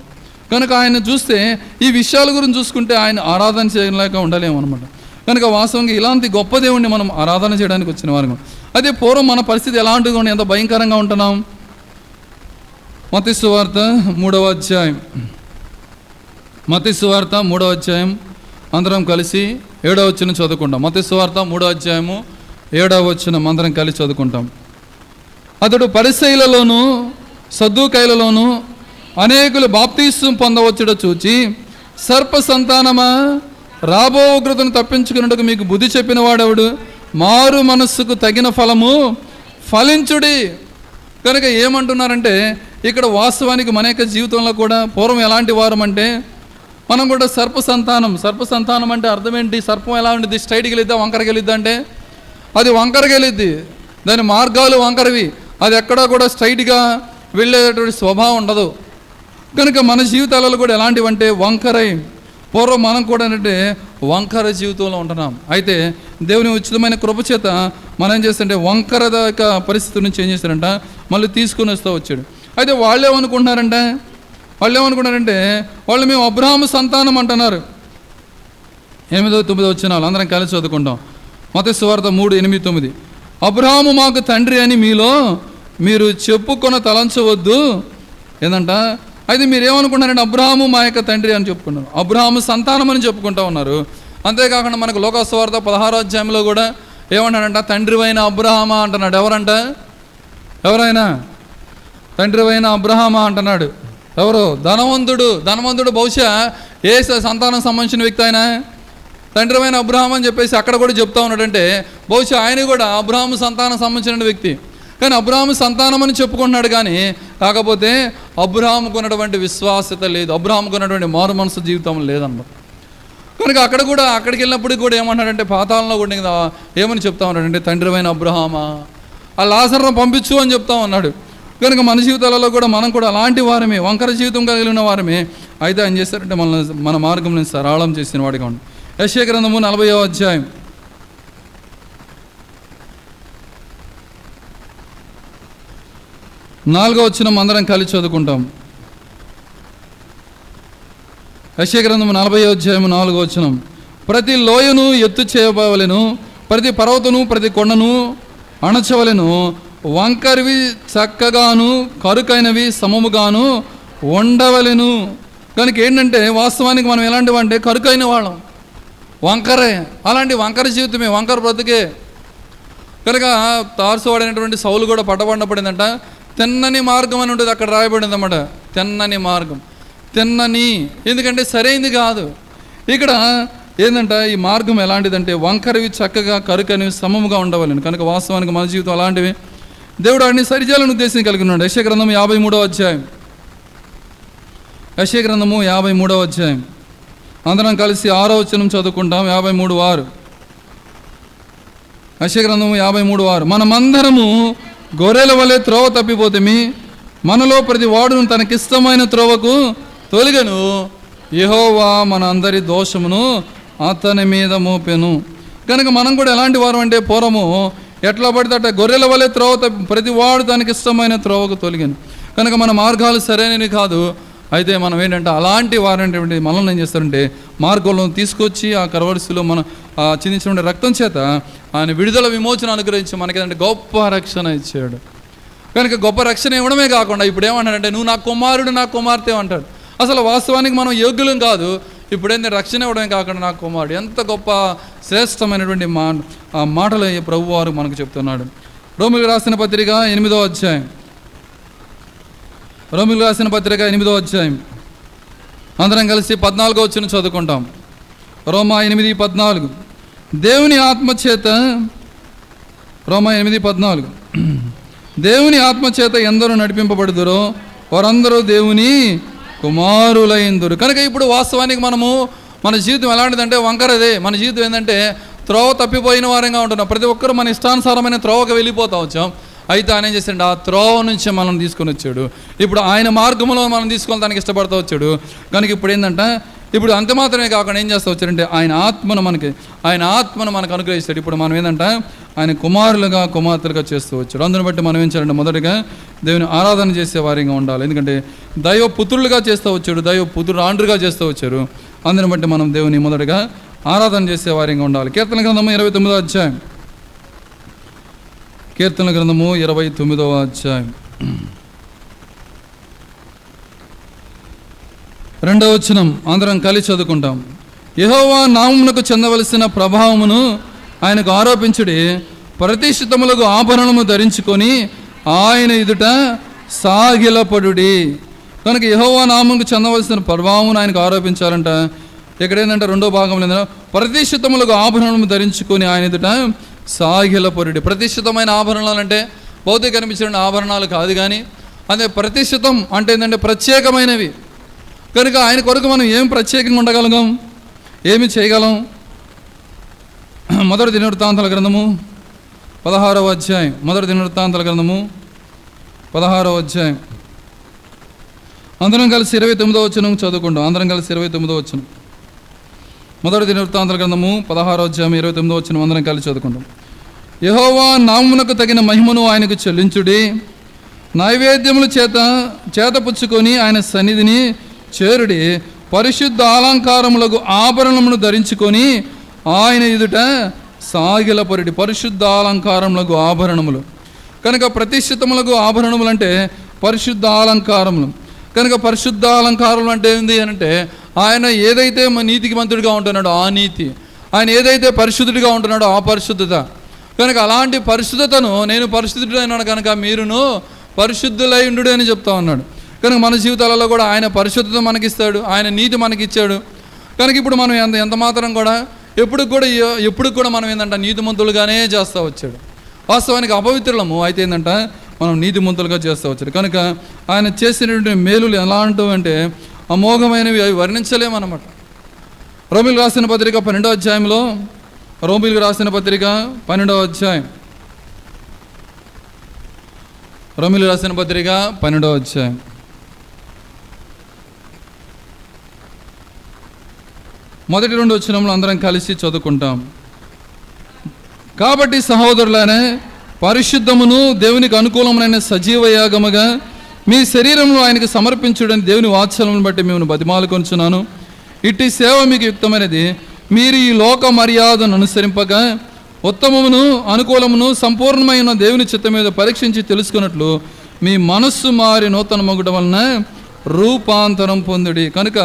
కనుక ఆయన చూస్తే ఈ విషయాల గురించి చూసుకుంటే ఆయన ఆరాధన చేయలేక ఉండలేము అనమాట. కనుక వాస్తవంగా ఇలాంటి గొప్ప దేవుణ్ణి మనం ఆరాధన చేయడానికి వచ్చిన వారు. అదే పూర్వం మన పరిస్థితి ఎలాంటిది, ఎంత భయంకరంగా ఉంటున్నాం. మత్తయి సువార్త 3వ అధ్యాయం, మత్తయి సువార్త 3వ అధ్యాయం అందరం కలిసి 7వ వచనం చదువుకుంటాం. మత్తయి సువార్త 3వ అధ్యాయము 7వ వచనం అందరం కలిసి చదువుకుంటాం. అతడు పరిసయ్యులలోను సద్దూకైలలోను అనేకులు బాప్తీసం పొందవచ్చుట చూచి, సర్ప సంతానమా, రాబో ఉగ్రతను తప్పించుకున్నట్టుకు మీకు బుద్ధి చెప్పిన వాడెవడు? మారు మనస్సుకు తగిన ఫలము ఫలించుడి. కనుక ఏమంటున్నారంటే ఇక్కడ వాస్తవానికి మన యొక్క జీవితంలో కూడా పూర్వం ఎలాంటి వారం అంటే మనం కూడా సర్ప సంతానం అంటే అర్థం ఏంటి? సర్పం ఎలా ఉంటుంది? స్ట్రైట్కి వెళ్ళిద్దా, వంకరకి వెళ్ళిద్దా అంటే అది వంకరకి వెళ్ళిద్ది. దాని మార్గాలు వంకరవి. అది ఎక్కడా కూడా స్ట్రైట్గా వెళ్ళేటువంటి స్వభావం ఉండదు. కనుక మన జీవితాలలో కూడా ఎలాంటివంటే వంకరై. పూర్వం మనం కూడా అంటే వంకర జీవితంలో ఉంటున్నాం. అయితే దేవుని ఉచితమైన కృపచేత మనం ఏం చేస్తుంటే వంకర దాకా పరిస్థితి నుంచి ఏం చేస్తారంట మళ్ళీ తీసుకుని వస్తూ వచ్చాడు. అయితే వాళ్ళు ఏమనుకుంటున్నారంటే వాళ్ళు మేము అబ్రహాము సంతానం అంటున్నారు. 8, 9 వచనాలు అందరం కలిసి చదువుకుంటాం. మత్తయి సువార్త 3, 8, 9. అబ్రహాము మాకు తండ్రి అని మీరు చెప్పుకొని తలంచవద్దు. ఏంటంట అయితే మీరు ఏమనుకుంటున్నారంటే అబ్రహాము మా యొక్క తండ్రి అని చెప్పుకున్నారు, అబ్రహాము సంతానం అని చెప్పుకుంటూ ఉన్నారు. అంతేకాకుండా మనకు లోకాసువార్త 16వ అధ్యాయంలో కూడా ఏమన్నాడంట, తండ్రివైన అబ్రహామా అంటున్నాడు. ఎవరైనా తండ్రివైన అబ్రహామా అంటున్నాడు. ఎవరు? ధనవంతుడు బహుశా ఏ సంతానం సంబంధించిన వ్యక్తి అయినా తండ్రివైన అబ్రహాం అని చెప్పేసి అక్కడ కూడా చెప్తా ఉన్నాడంటే బహుశా ఆయన కూడా అబ్రహాము సంతానం సంబంధించిన వ్యక్తి. కానీ అబ్రహాము సంతానం అని చెప్పుకుంటున్నాడు, కానీ కాకపోతే అబ్రహాముకు ఉన్నటువంటి విశ్వాసత లేదు, అబ్రహాముకు ఉన్నటువంటి మారు మనసు జీవితం లేదన్నమాట. కనుక అక్కడికి వెళ్ళినప్పుడు కూడా ఏమన్నాడంటే, పాతాళంలో కూడా కదా ఏమని చెప్తా ఉన్నాడంటే, తండ్రివైన అబ్రహామా ఆ లాజరును పంపించు అని చెప్తా ఉన్నాడు. కనుక మన జీవితాలలో కూడా మనం కూడా అలాంటి వారమే, వంకర జీవితం కలిగిన వారమే. అయితే ఆయన చేశారంటే మన మార్గంలో సరళం చేసిన వాడిగా ఉండి. యెషయా గ్రంథము 40వ అధ్యాయం 4వ వచనం అందరం కలిసి చదువుకుంటాం. యెషయా గ్రంథము 40వ అధ్యాయం 4వ వచనం. ప్రతి లోయను ఎత్తు చేయవలెను, ప్రతి పర్వతను ప్రతి కొండను అణచవలెను, వంకరివి చక్కగాను కరుకైనవి సమముగాను ఉండవలెను. కనుక ఏంటంటే వాస్తవానికి మనం ఎలాంటివి అంటే కరుకైన వాళ్ళం, వంకరే, అలాంటి వంకర జీవితమే, వంకర బ్రతుకే. కనుక తార్సువాడైనటువంటి సౌలు కూడా పట్టబడినప్పుడేందంట, తిన్నని మార్గం అని ఉంటుంది, అక్కడ రాయబడింది అన్నమాట. తిన్నని మార్గం, తిన్నని ఎందుకంటే సరైంది కాదు. ఇక్కడ ఏంటంటే ఈ మార్గం ఎలాంటిదంటే వంకరవి చక్కగా కరుకనివి సమముగా ఉండవాలని. కనుక వాస్తవానికి మన జీవితం అలాంటివి. దేవుడు అన్ని సరిచేయాలని ఉద్దేశం కలిగి ఉన్నాడు. యెషయా గ్రంథము 53వ అధ్యాయం, యెషయా గ్రంథము 53వ అధ్యాయం అందరం కలిసి 6వ వచనం చదువుకుంటాం. 53:6 యెషయా గ్రంథము 53:6. మనమందరము గొర్రెల వలె త్రోవ తప్పిపోతేమి, మనలో ప్రతి వాడును తనకిష్టమైన త్రోవకు తొలగను, యెహోవా మన అందరి దోషమును అతని మీద మోపెను. కనుక మనం కూడా ఎలాంటి వారు అంటే పూర్వము ఎట్లా పడితే అట్లా గొర్రెల వలె త్రోవ తప్పి ప్రతి వాడు తనకి ఇష్టమైన త్రోవకు తొలగను. కనుక మన మార్గాలు సరైనవి కాదు. అయితే మనం ఏంటంటే అలాంటి వారంటే మనల్ని ఏం చేస్తారంటే మార్గంలో తీసుకొచ్చి ఆ కరవరిశిలో మనం చిందించిన రక్తం చేత ఆయన విడుదల విమోచన అనుగ్రహించి మనకేంటంటే గొప్ప రక్షణ ఇచ్చాడు. కనుక గొప్ప రక్షణ ఇవ్వడమే కాకుండా ఇప్పుడు ఏమంటాడంటే, నువ్వు నా కుమారుడు నా కుమార్తె అంటాడు. అసలు వాస్తవానికి మనం యోగ్యులం కాదు, ఇప్పుడేంటి రక్షణ ఇవ్వడమే కాకుండా నా కుమారుడు. ఎంత గొప్ప శ్రేష్టమైనటువంటి మాటలు ప్రభు వారు మనకు చెప్తున్నాడు. రోమిలకు రాసిన పత్రిక 8వ అధ్యాయం, రోమిలకు రాసిన పత్రిక 8వ అధ్యాయం అందరం కలిసి 14వ వచనం చదువుకుంటాం. రోమా 8:14. దేవుని ఆత్మచేత, రోమా 8:14, దేవుని ఆత్మచేత ఎందరూ నడిపింపబడుదురో వారందరూ దేవుని కుమారులైందురు. కనుక ఇప్పుడు వాస్తవానికి మన జీవితం ఎలాంటిదంటే వంకరదే. మన జీవితం ఏంటంటే త్రోవ తప్పిపోయిన వారంగా ఉంటున్నాం. ప్రతి ఒక్కరు మన ఇష్టానుసారమైన త్రోవకు వెళ్ళిపోతా వచ్చాం. అయితే ఆయన ఏం చేశాడు, ఆ త్రోవ నుంచి మనం తీసుకొని వచ్చాడు. ఇప్పుడు ఆయన మార్గంలో మనం తీసుకొని దానికి ఇష్టపడుతూ వచ్చాడు. కనుక ఇప్పుడు ఏంటంటే ఇప్పుడు అంత మాత్రమే కాకుండా ఏం చేస్తూ వచ్చాడంటే ఆయన ఆత్మను మనకు అనుగ్రహిస్తాడు. ఇప్పుడు మనం ఏంటంటే ఆయన కుమారులుగా కుమార్తెలుగా చేస్తూ వచ్చాడు. అందుని బట్టి మనం ఏం చేయాలంటే మొదటిగా దేవుని ఆరాధన చేసే వారిగా ఉండాలి. ఎందుకంటే దైవ పుత్రులుగా చేస్తూ వచ్చాడు, దైవ పుత్రుడు ఆండ్రుగా చేస్తూ వచ్చారు. అందుని బట్టి మనం దేవుని మొదటిగా ఆరాధన చేసే వారిగా ఉండాలి. కీర్తన గ్రంథము 29వ అధ్యాయం, కీర్తన గ్రంథము 29వ అధ్యాయం 2వ వచనం అందరం కలిసి చదువుకుంటాం. యెహోవా నామమునకు చెందవలసిన ప్రభావమును ఆయనకు ఆరోపించుడి, ప్రతిష్ఠితములకు ఆభరణము ధరించుకొని ఆయన ఎదుట సాగిలపడుడి. కనుక యెహోవా నామమునకు చెందవలసిన ప్రభావమును ఆయనకు ఆరోపించాలంట. ఇక్కడ ఏంటంటే 2వ భాగంలో ఏంటంటే ప్రతిష్ఠితములకు ఆభరణము ధరించుకొని ఆయన ఎదుట సాగిలపడుడి. ప్రతిష్ఠితమైన ఆభరణాలు అంటే భౌతిక కనిపించిన ఆభరణాలు కాదు, కానీ అదే ప్రతిష్ఠితం అంటే ఏంటంటే ప్రత్యేకమైనవి. కనుక ఆయన కొరకు మనం ఏం ప్రత్యేకంగా ఉండగలం, ఏమి చేయగలం? మొదటి దినవృత్తాంతాల గ్రంథము 16వ అధ్యాయం, మొదటి దినవృత్తాంతాల గ్రంథము 16వ అధ్యాయం అందరం కలిసి 29వ వచనం చదువుకుంటాం. అందరం కలిసి 29వ వచనం, మొదటి దినవృత్తాంతాల గ్రంథము 16వ అధ్యాయం 29వ వచనం అందరం కలిసి చదువుకుంటాం. యెహోవా నామమునకు తగిన మహిమను ఆయనకు చెల్లించుడి, నైవేద్యముల చేతపుచ్చుకొని ఆయన సన్నిధిని చేరుడి, పరిశుద్ధ అలంకారములకు ఆభరణమును ధరించుకొని ఆయన ఎదుట సాగిలపరుడి. పరిశుద్ధ అలంకారములకు ఆభరణములు కనుక ప్రతిష్ఠితములకు ఆభరణములు అంటే పరిశుద్ధ అలంకారములు. కనుక పరిశుద్ధ అలంకారములు అంటే ఏంటి అంటే ఆయన ఏదైతే నీతికి మంతుడిగా ఉంటున్నాడో ఆ నీతి, ఆయన ఏదైతే పరిశుద్ధుడిగా ఉంటున్నాడో ఆ పరిశుద్ధత. కనుక అలాంటి పరిశుద్ధతను నేను పరిశుద్ధుడైనాడు కనుక మీరును పరిశుద్ధులై ఉండు అని చెప్తా ఉన్నాడు. కనుక మన జీవితాలలో కూడా ఆయన పరిశుద్ధత మనకిస్తాడు, ఆయన నీతి మనకిచ్చాడు. కనుక ఇప్పుడు మనం ఎంత మాత్రం కూడా ఎప్పుడు కూడా మనం ఏంటంటే నీతిమంతులుగానే చేస్తూ వచ్చాడు. వాస్తవానికి అపవిత్రులము, అయితే ఏంటంటే మనం నీతిమంతులుగా చేస్తూ వచ్చారు. కనుక ఆయన చేసినటువంటి మేలులు ఎలాంటివి అంటే అమోఘమైనవి, అవి వర్ణించలేమన్నమాట. రోమిలకు రాసిన పత్రిక 12వ అధ్యాయంలో, రోమిలకు రాసిన పత్రిక 12వ అధ్యాయం, రోమిలకు రాసిన పత్రిక 12వ అధ్యాయం మొదటి 2 వచనంలో అందరం కలిసి చదువుకుంటాం. కాబట్టి సహోదరులానే, పరిశుద్ధమును దేవునికి అనుకూలమైన సజీవ యాగముగా మీ శరీరంలో ఆయనకు సమర్పించుడని దేవుని వాత్సల్యమును బట్టి మేము బతిమాలుకొనుచున్నాను. ఇట్టి సేవ మీకు యుక్తమైనది. మీరు ఈ లోక మర్యాదను అనుసరింపక ఉత్తమమును అనుకూలమును సంపూర్ణమైన దేవుని చిత్తం మీద పరీక్షించి తెలుసుకున్నట్లు మీ మనస్సు మారి నూతన మొగడం వలన రూపాంతరం పొందుడి. కనుక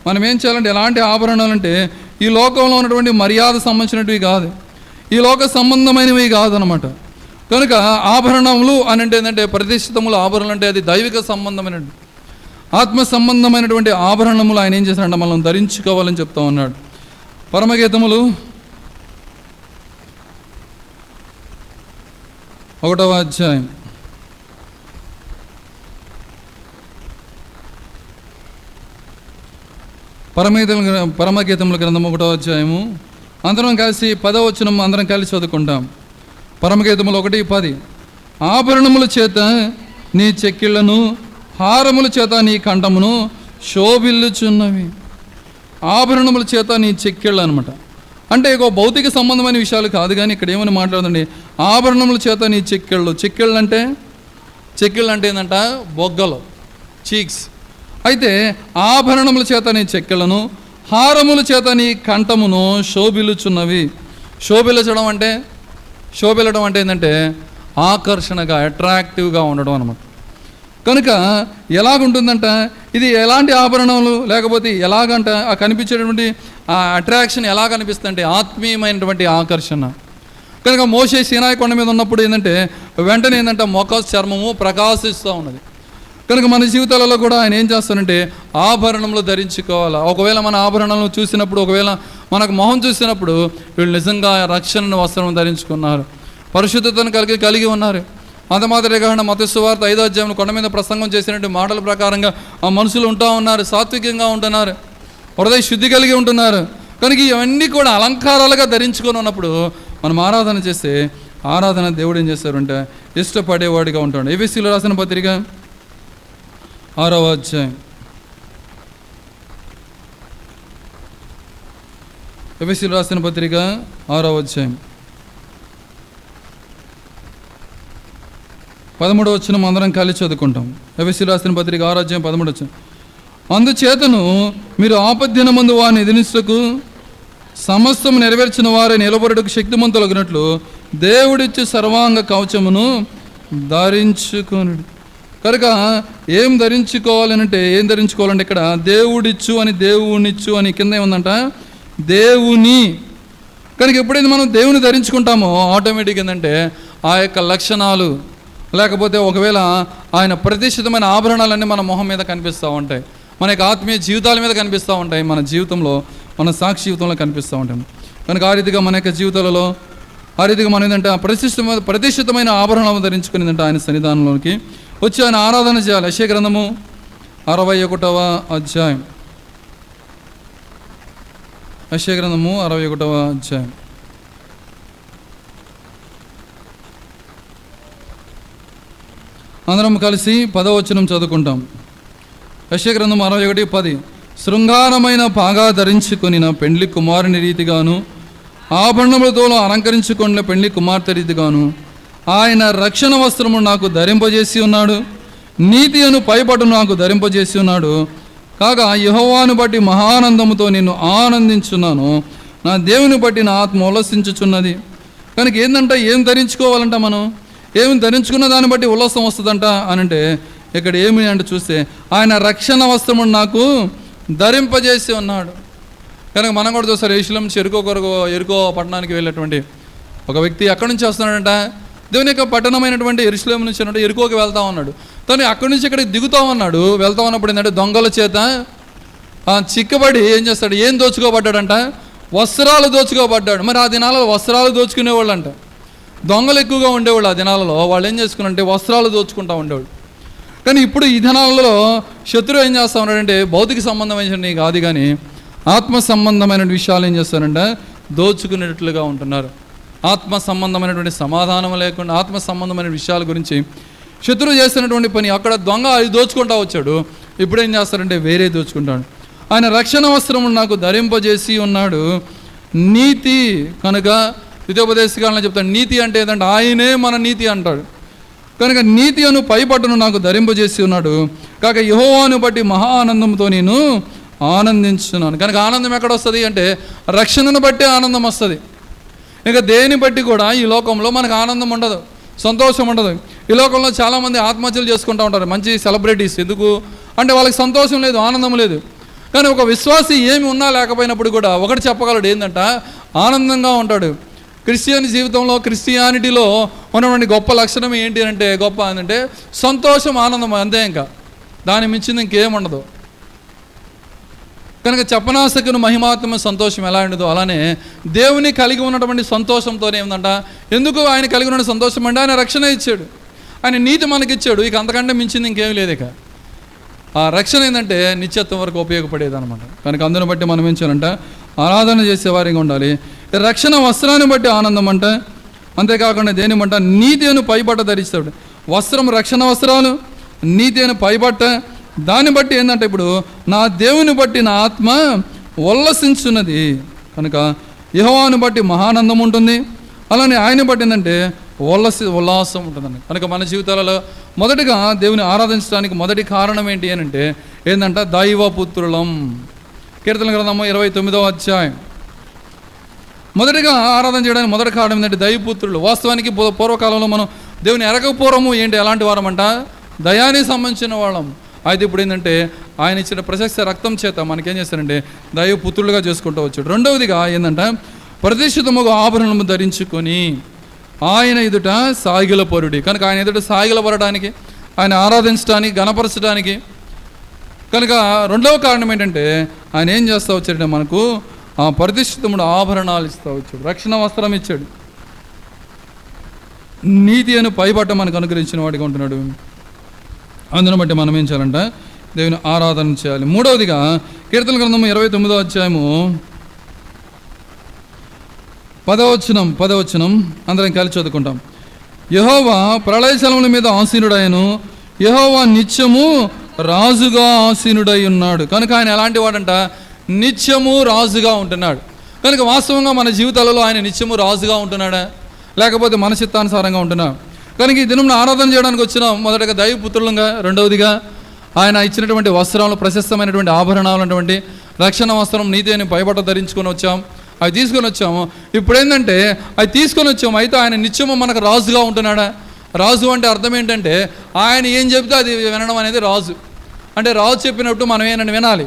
మనం ఏం చేయాలంటే, ఎలాంటి ఆభరణాలు అంటే ఈ లోకంలో ఉన్నటువంటి మర్యాద సంబంధించినవి కాదు, ఈ లోక సంబంధమైనవి కాదనమాట. కనుక ఆభరణములు అని అంటే ఏంటంటే, ప్రతిష్ఠితములు ఆభరణలు అంటే అది దైవిక సంబంధమైనటువంటి ఆత్మ సంబంధమైనటువంటి ఆభరణములు ఆయన ఏం చేశాడంటే మనం ధరించుకోవాలని చెప్తా ఉన్నాడు. పరమగీతములు 1వ అధ్యాయం పరమగీతముల గ్రంథము 1వ అధ్యాయము అందరం కలిసి 10వ వచనం అందరం కలిసి చదువుకుంటాం. పరమగీతములు 1:10. ఆభరణముల చేత నీ చెక్కిళ్లను, హారముల చేత నీ కంఠమును శోభిల్లుచున్నవి. ఆభరణముల చేత నీ చెక్కిళ్ళు అనమాట. అంటే ఒక భౌతిక సంబంధమైన విషయాలు కాదు, కానీ ఇక్కడ ఏమని మాట్లాడుతుంది, ఆభరణముల చేత నీ చెక్కిళ్ళు. చెక్కిళ్ళు అంటే ఏంటంట, బొగ్గలు, చీక్స్. అయితే ఆభరణముల చేత నీ చెక్కిళ్ళను, హారముల చేత నీ కంఠమును శోభిల్లుచున్నవి. శోభిల్లడం అంటే ఏంటంటే ఆకర్షణగా, అట్రాక్టివ్గా ఉండడం అనమాట. కనుక ఎలాగుంటుందంట, ఇది ఎలాంటి ఆభరణములు, లేకపోతే ఎలాగంట ఆ కనిపించేటువంటి ఆ అట్రాక్షన్ ఎలా కనిపిస్తుంది అంటే ఆత్మీయమైనటువంటి ఆకర్షణ. కనుక మోషే సీనాయి కొండ మీద ఉన్నప్పుడు ఏంటంటే వెంటనే ఏంటంటే మొఖ చర్మము ప్రకాశిస్తూ ఉన్నది. కనుక మన జీవితాలలో కూడా ఆయన ఏం చేస్తారంటే ఆభరణములు ధరించుకోవాలి. ఒకవేళ మన ఆభరణాలను చూసినప్పుడు, ఒకవేళ మనకు మొహం చూసినప్పుడు వీళ్ళు నిజంగా రక్షణ వస్త్రం ధరించుకున్నారు, పరిశుద్ధతను కలిగి ఉన్నారు. అంత మాత్రమే కాకుండా మత్తయి సువార్త 5వ అధ్యాయంలో కొండ మీద ప్రసంగం చేసినట్టు మాటల ప్రకారంగా ఆ మనుషులు ఉంటూ ఉన్నారు, సాత్వికంగా ఉంటున్నారు, హృదయ శుద్ధి కలిగి ఉంటున్నారు. కనుక ఇవన్నీ కూడా అలంకారాలుగా ధరించుకొని ఉన్నప్పుడు మనం ఆరాధన చేస్తే ఆరాధన దేవుడు ఏం చేస్తారంటే ఇష్టపడేవాడిగా ఉంటాడు. ఎఫెసీయులకు రాసిన పత్రిక 6వ అధ్యాయం, ఎఫెసీయులకు రాసిన పత్రిక 6వ అధ్యాయం 13వ వచనం అందరం కలిసి చదువుకుంటాం. ఎఫెసీయులకు రాసిన పత్రిక 6వ అధ్యాయం 13వ వచనం. అందుచేతను మీరు ఆపద్దినమందు వారిని ఎదిరించుటకు సమస్తం నెరవేర్చిన వారి నిలబడుటకు శక్తిమంతులగినట్లు దేవుడిచ్చి సర్వాంగ కవచమును ధరించుకొనుడి. కనుక ఏం ధరించుకోవాలంటే ఇక్కడ దేవుడిచ్చు అని, దేవునిచ్చు అని కింద ఏముందంట దేవుని. కనుక ఎప్పుడైతే మనం దేవుని ధరించుకుంటామో ఆటోమేటిక్ ఏంటంటే ఆ యొక్క లక్షణాలు, లేకపోతే ఒకవేళ ఆయన ప్రతిష్ఠితమైన ఆభరణాలన్నీ మన మొహం మీద కనిపిస్తూ ఉంటాయి, మన యొక్క ఆత్మీయ జీవితాల మీద కనిపిస్తూ ఉంటాయి, మన జీవితంలో, మన సాక్షి జీవితంలో కనిపిస్తూ ఉంటాయి. కనుక ఆ రీతిగా మన యొక్క జీవితాలలో ఆ రీతిగా మనం ఏంటంటే ప్రతిష్ఠితమైన ఆభరణాలను ధరించుకునేదంటే ఆయన సన్నిధానంలోకి వచ్చి ఆయన ఆరాధన చేయాలి. యెషయా గ్రంథము 61వ అధ్యాయం, యెషయా గ్రంథము 61వ అధ్యాయం అందరం కలిసి 10వ వచనం చదువుకుంటాం. యెషయా గ్రంథం 61:10. శృంగారమైన పాగా ధరించుకొనిన పెండ్లి కుమారుని రీతిగాను, ఆభరణములతో అలంకరించుకొనిన పెండ్లి కుమార్తె రీతిగాను ఆయన రక్షణ వస్త్రము నాకు ధరింపజేసి ఉన్నాడు, నీతి అను పైబట్టును నాకు ధరింపజేసి ఉన్నాడు. కాగా యెహోవాను బట్టి మహానందముతో నిన్ను ఆనందించున్నాను, నా దేవుని బట్టి నా ఆత్మ ఉల్లసించుచున్నది. కనుక ఏంటంటే ఏం ధరించుకోవాలంట, మనం ఏమి ధరించుకున్న దాన్ని బట్టి ఉల్లాసం వస్తుందంట అని అంటే ఇక్కడ ఏమి అంటే చూస్తే ఆయన రక్షణ వస్త్రమును నాకు ధరింపజేసి ఉన్నాడు. కనుక మనం కూడా చూస్తారు, యెరూషలేం నుంచి ఎరుకో పట్టణానికి వెళ్ళేటువంటి ఒక వ్యక్తి ఎక్కడి నుంచి వస్తున్నాడంట, దేవుని యొక్క పట్టణమైనటువంటి యెరూషలేం నుంచి అంటే ఎరుకోకి వెళ్తా ఉన్నాడు. తను అక్కడి నుంచి ఇక్కడికి దిగుతా ఉన్నాడు. వెళ్తా ఉన్నప్పుడు ఏంటంటే దొంగల చేత చిక్కబడి ఏం చేస్తాడు, ఏం దోచుకోబడ్డాడంట, వస్త్రాలు దోచుకోబడ్డాడు. మరి ఆ దినాలలో వస్త్రాలు దోచుకునేవాళ్ళు అంట, దొంగలు ఎక్కువగా ఉండేవాళ్ళు ఆ దినాలలో. వాళ్ళు ఏం చేసుకున్నారంటే వస్త్రాలు దోచుకుంటూ ఉండేవాళ్ళు. కానీ ఇప్పుడు ఈ దినాలలో శత్రువు ఏం చేస్తూ ఉన్నాడంటే భౌతిక సంబంధమైన కాదు కానీ ఆత్మ సంబంధమైన విషయాలు ఏం చేస్తారంటే దోచుకునేటట్లుగా ఉంటున్నారు. ఆత్మ సంబంధమైనటువంటి సమాధానం లేకుండా ఆత్మ సంబంధమైన విషయాల గురించి శత్రువు చేస్తున్నటువంటి పని. అక్కడ దొంగ అది దోచుకుంటా వచ్చాడు, ఇప్పుడు ఏం చేస్తారంటే వేరే దోచుకుంటాడు. ఆయన రక్షణ వస్త్రములు నాకు ధరింపజేసి ఉన్నాడు, నీతి కనుక ద్వితీయోపదేశకాలంలో చెప్తాడు. నీతి అంటే ఏదంటే ఆయనే మన నీతి అంటాడు. కనుక నీతి అను పైపట్టును నాకు ధరింపజేసి ఉన్నాడు, కాక యెహోవాను బట్టి మహా ఆనందంతో నేను ఆనందించున్నాను. కనుక ఆనందం ఎక్కడ వస్తుంది అంటే రక్షణను బట్టి ఆనందం వస్తుంది. ఇక దేని బట్టి కూడా ఈ లోకంలో మనకు ఆనందం ఉండదు, సంతోషం ఉండదు. ఈ లోకంలో చాలామంది ఆత్మహత్యలు చేసుకుంటూ ఉంటారు, మంచి సెలబ్రిటీస్. ఎందుకు అంటే వాళ్ళకి సంతోషం లేదు, ఆనందం లేదు. కానీ ఒక విశ్వాసి ఏమి ఉన్నా లేకపోయినప్పుడు కూడా ఒకటి చెప్పగలడు, ఏంటంట ఆనందంగా ఉంటాడు. క్రిస్టియన్ జీవితంలో క్రిస్టియానిటీలో ఉన్నటువంటి గొప్ప లక్షణం ఏంటి అంటే గొప్ప అంటే సంతోషం, ఆనందం, అంతే. ఇంకా దాని మించింది ఇంకేముండదు. కనుక చెప్పనాశకుని మహిమాత్మ సంతోషం ఎలా ఉండదో అలానే దేవుని కలిగి ఉన్నటువంటి సంతోషంతోనే ఏమిందంట. ఎందుకు ఆయన కలిగి ఉన్న సంతోషం అంటే ఆయన రక్షణ ఇచ్చాడు, ఆయన నీతి మనకిచ్చాడు. ఇక అంతకంటే మించింది ఇంకేం లేదు. ఇక ఆ రక్షణ ఏంటంటే నిత్యత్వం వరకు ఉపయోగపడేది అనమాట. కనుక అందుని బట్టి మనం ఏం చేయాలంటే ఆరాధన చేసేవారిగా ఉండాలి. రక్షణ వస్త్రాన్ని బట్టి ఆనందం అంటే, అంతేకాకుండా దేనిమంట నీతి అని పైబట్ట ధరిస్తాడు. వస్త్రం రక్షణ వస్త్రాలు, నీతి అని పైబట్ట. దాన్ని బట్టి ఏంటంటే ఇప్పుడు నా దేవుని బట్టి నా ఆత్మ ఉల్లసించున్నది. కనుక యెహోవాను బట్టి మహానందం ఉంటుంది, అలానే ఆయన బట్టి ఏంటంటే ఉల్లాసం ఉంటుందండి. కనుక మన జీవితాలలో మొదటిగా దేవుని ఆరాధించడానికి మొదటి కారణం ఏంటి అని అంటే ఏంటంటే దైవపుత్రులం. కీర్తన గ్రంథము 29వ అధ్యాయం. మొదటిగా ఆరాధన చేయడానికి మొదటి కారణం ఏంటంటే దైవపుత్రులు. వాస్తవానికి పూర్వకాలంలో మనం దేవుని ఎరగపూర్వము ఏంటి ఎలాంటి వారమంట, దయానికి సంబంధించిన వాళ్ళం. అయితే ఇప్పుడు ఏంటంటే ఆయన ఇచ్చిన ప్రశస్త రక్తం చేత మనకేం చేస్తారంటే దైవపుత్రులుగా చేసుకుంటూ వచ్చాడు. రెండవదిగా ఏంటంటే ప్రతిష్ఠితముగా ఆభరణము ధరించుకొని ఆయన ఎదుట సాగిలపరుడి. కనుక ఆయన ఎదుట సాగిలపడడానికి, ఆయన ఆరాధించడానికి, గణపరచడానికి. కనుక రెండవ కారణం ఏంటంటే ఆయన ఏం చేస్తూ వచ్చాడంటే మనకు ఆ ప్రతిష్ఠితముడు ఆభరణాలు ఇస్తూ వచ్చాడు, రక్షణ వస్త్రం ఇచ్చాడు, నీతి అని పైబట్ట మనకు అనుగ్రహించిన వాడిగా ఉంటున్నాడు. అందును బట్టి మనం ఏం చేయాలంటే దేవుని ఆరాధన చేయాలి. మూడవదిగా కీర్తన గ్రంథము 29వ అధ్యాయము 10వ వచనం అందరం కలిసి చదువుకుంటాం. యెహోవా ప్రళయజలముల మీద ఆసీనుడైను, యెహోవా నిత్యము రాజుగా ఆసీనుడై ఉన్నాడు. కనుక ఆయన ఎలాంటి వాడంట, నిత్యము రాజుగా ఉంటున్నాడు. కనుక వాస్తవంగా మన జీవితాలలో ఆయన నిత్యము రాజుగా ఉంటున్నాడా, లేకపోతే మన చిత్తానుసారంగా ఉంటున్నాడు. కనుక ఈ దినం ఆరాధన చేయడానికి వచ్చినాం. మొదటగా దైవపుత్రులంగా, రెండవదిగా ఆయన ఇచ్చినటువంటి వస్త్రాలు, ప్రశస్తమైనటువంటి ఆభరణాలు అటువంటి రక్షణ వస్త్రం, నీతి అని పైబట్ట ధరించుకొని వచ్చాం, అవి తీసుకొని వచ్చాము. ఇప్పుడు ఏంటంటే అవి తీసుకొని వచ్చాము. అయితే ఆయన నిత్యము మనకు రాజుగా ఉంటున్నాడా? రాజు అంటే అర్థం ఏంటంటే ఆయన ఏం చెప్తే అది వినడం అనేది రాజు. అంటే రాజు చెప్పినట్టు మనం ఏంటంటే వినాలి.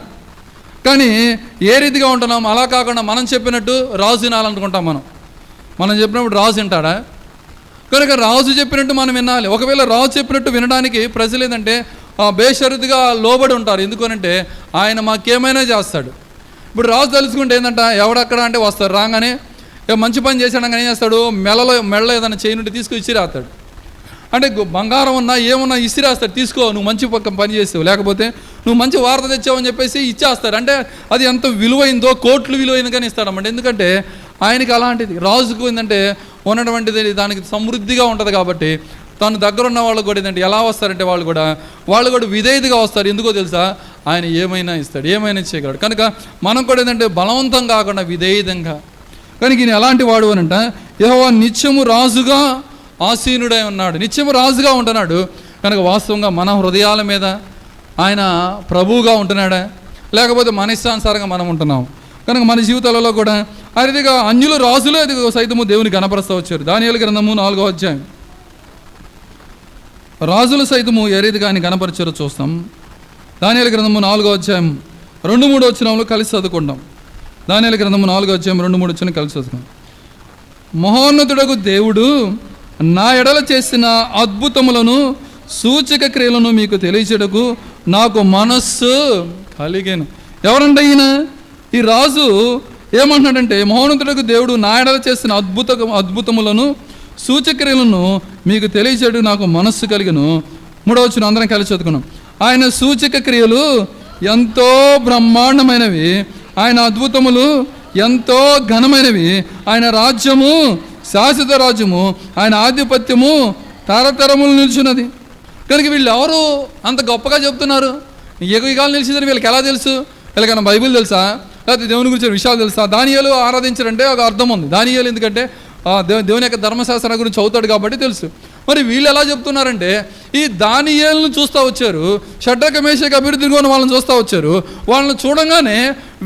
కానీ ఏ రీతిగా ఉంటున్నాం, అలా కాకుండా మనం చెప్పినట్టు రాజు వినాలనుకుంటాం. మనం చెప్పినప్పుడు రాజు వింటాడా? కనుక రాజు చెప్పినట్టు మనం వినాలి. ఒకవేళ రాజు చెప్పినట్టు వినడానికి ప్రజలు ఏంటంటే బేషరతుగా లోబడి ఉంటారు. ఎందుకనంటే ఆయన మాకేమైనా చేస్తాడు. ఇప్పుడు రాజు తెలుసుకుంటే ఏంటంట, ఎవడక్కడ అంటే వస్తారు, రాగానే మంచి పని చేశాడని ఏం చేస్తాడు, మెడలో ఏదైనా చేయనుంటే తీసుకుని ఇసిరేస్తాడు. అంటే బంగారం ఉన్నా ఏమున్నా ఇసిరేస్తాడు, తీసుకో నువ్వు మంచి పని చేస్తావు, లేకపోతే నువ్వు మంచి వార్త తెచ్చావని చెప్పేసి ఇచ్చేస్తాడు. అంటే అది ఎంత విలువైందో, కోట్లు విలువైంది కానీ ఇస్తాడన్నమాట. ఎందుకంటే ఆయనకి అలాంటిది. రాజుకు ఏంటంటే ఉన్నటువంటిది దానికి సమృద్ధిగా ఉంటుంది కాబట్టి తను దగ్గర ఉన్న వాళ్ళు కూడా ఏంటంటే ఎలా వస్తారంటే వాళ్ళు కూడా విధేయతగా వస్తారు. ఎందుకో తెలుసా, ఆయన ఏమైనా ఇస్తాడు, ఏమైనా చేయగలడు. కనుక మనం కూడా ఏంటంటే బలవంతం కాకుండా విధేయతంగా. కనుక ఈయన ఎలాంటి వాడు అని అంటే యెహోవా నిత్యము రాజుగా ఆసీనుడై ఉన్నాడు, నిత్యము రాజుగా ఉంటున్నాడు. కనుక వాస్తవంగా మన హృదయాల మీద ఆయన ప్రభువుగా ఉంటున్నాడా, లేకపోతే మన ఇష్టానుసారంగా మనం ఉంటున్నాం. కనుక మన జీవితాలలో కూడా ఆ రీతిగా అన్యులు రాజులే సైతము దేవుని గణపరుస్తూ వచ్చారు. దానియేలు గ్రంథము 4వ అధ్యాయం. రాజులు సైతము ఏ రీతిగా ఆయన గణపరిచారో చూస్తాం. దానియేలు గ్రంథము 4వ అధ్యాయం 2-3 వచనాలు కలిసి చదువుకుంటాం. దానియేలు గ్రంథము 4వ అధ్యాయం 2-3 వచనం కలిసి చదువుకుంటాం. మహోన్నతుడకు దేవుడు నా ఎడల చేసిన అద్భుతములను సూచక క్రియలను మీకు తెలియచేటకు నాకు మనస్సు కలిగేను. ఎవరంటే ఈయన, ఈ రాజు ఏమంటున్నాడంటే మహోన్నతుడకు దేవుడు నా ఎడల చేసిన అద్భుతములను సూచక్రియలను మీకు తెలియచేయడం నాకు మనస్సు కలిగను. 3వ వచనం అందరం కలిసి చదువుకున్నాం. ఆయన సూచక క్రియలు ఎంతో బ్రహ్మాండమైనవి, ఆయన అద్భుతములు ఎంతో ఘనమైనవి, ఆయన రాజ్యము శాశ్వత రాజ్యము, ఆయన ఆధిపత్యము తరతరములు నిల్చున్నది. కనుక వీళ్ళు ఎవరు అంత గొప్పగా చెప్తున్నారు? యుగాలు నిలిచిందని వీళ్ళకి ఎలా తెలుసు? వీళ్ళకన్నా బైబిల్ తెలుసా, లేకపోతే దేవుని గురించి విషయాలు తెలుసా? దానియేలు ఆరాధించారంటే ఒక అర్థం ఉంది. దానియేలు ఎందుకంటే దేవుని యొక్క ధర్మశాస్త్రం గురించి చదువుతాడు కాబట్టి తెలుసు. మరి వీళ్ళు ఎలా చెప్తున్నారంటే, ఈ దానియేలును చూస్తూ వచ్చారు, షడ్రక మేషక అభివృద్ధిగా ఉన్న వాళ్ళని చూస్తూ వచ్చారు. వాళ్ళని చూడంగానే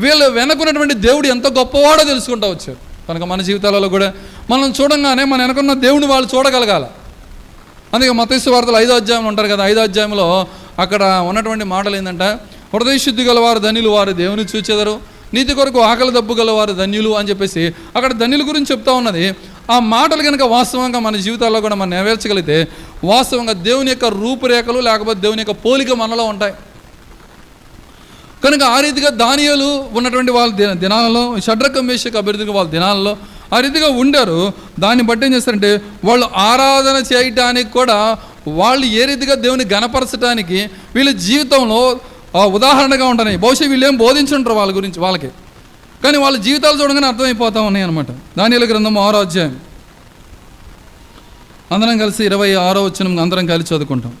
వీళ్ళు వెనకున్నటువంటి దేవుడు ఎంత గొప్పవాడో తెలుసుకుంటూ వచ్చారు. కనుక మన జీవితాలలో కూడా మనం చూడంగానే మన వెనకున్న దేవుని వాళ్ళు చూడగలగాల. అందుకే మత్తయి సువార్తలు 5వ అధ్యాయంలో ఉంటారు కదా, 5వ అధ్యాయంలో అక్కడ ఉన్నటువంటి మాటలు ఏంటంటే, హృదయ శుద్ధి గలవారు ధన్యులు, వారు దేవుని చూచెదరు, నీతి కొరకు ఆకలి దప్పు గలవారు ధన్యులు అని చెప్పేసి అక్కడ ధన్యుల గురించి చెప్తా ఉన్నది. ఆ మాటలు కనుక వాస్తవంగా మన జీవితాల్లో కూడా మనం నెరవేర్చగలిగితే వాస్తవంగా దేవుని యొక్క రూపురేఖలు లేకపోతే దేవుని యొక్క పోలిక మనలో ఉంటాయి. కనుక ఆ రీతిగా దానియేలు ఉన్నటువంటి వాళ్ళ దినాలలో, షడ్రక మేషక అభివృద్ధిగా వాళ్ళ దినాలలో ఆ రీతిగా ఉండారు. దాన్ని బట్టి ఏం చేస్తారంటే, వాళ్ళు ఆరాధన చేయటానికి కూడా వాళ్ళు ఏ రీతిగా దేవుని గణపరచడానికి వీళ్ళ జీవితంలో ఉదాహరణగా ఉంటాయి. బహుశా వీళ్ళు ఏం బోధించుంటారు వాళ్ళ గురించి వాళ్ళకి, కానీ వాళ్ళ జీవితాలు చూడగానే అర్థమైపోతూ ఉన్నాయి అనమాట. దానియేలు గ్రంథము 6వ అధ్యాయం అందరం కలిసి 26వ వచనం అందరం కలిసి చదువుకుంటాం.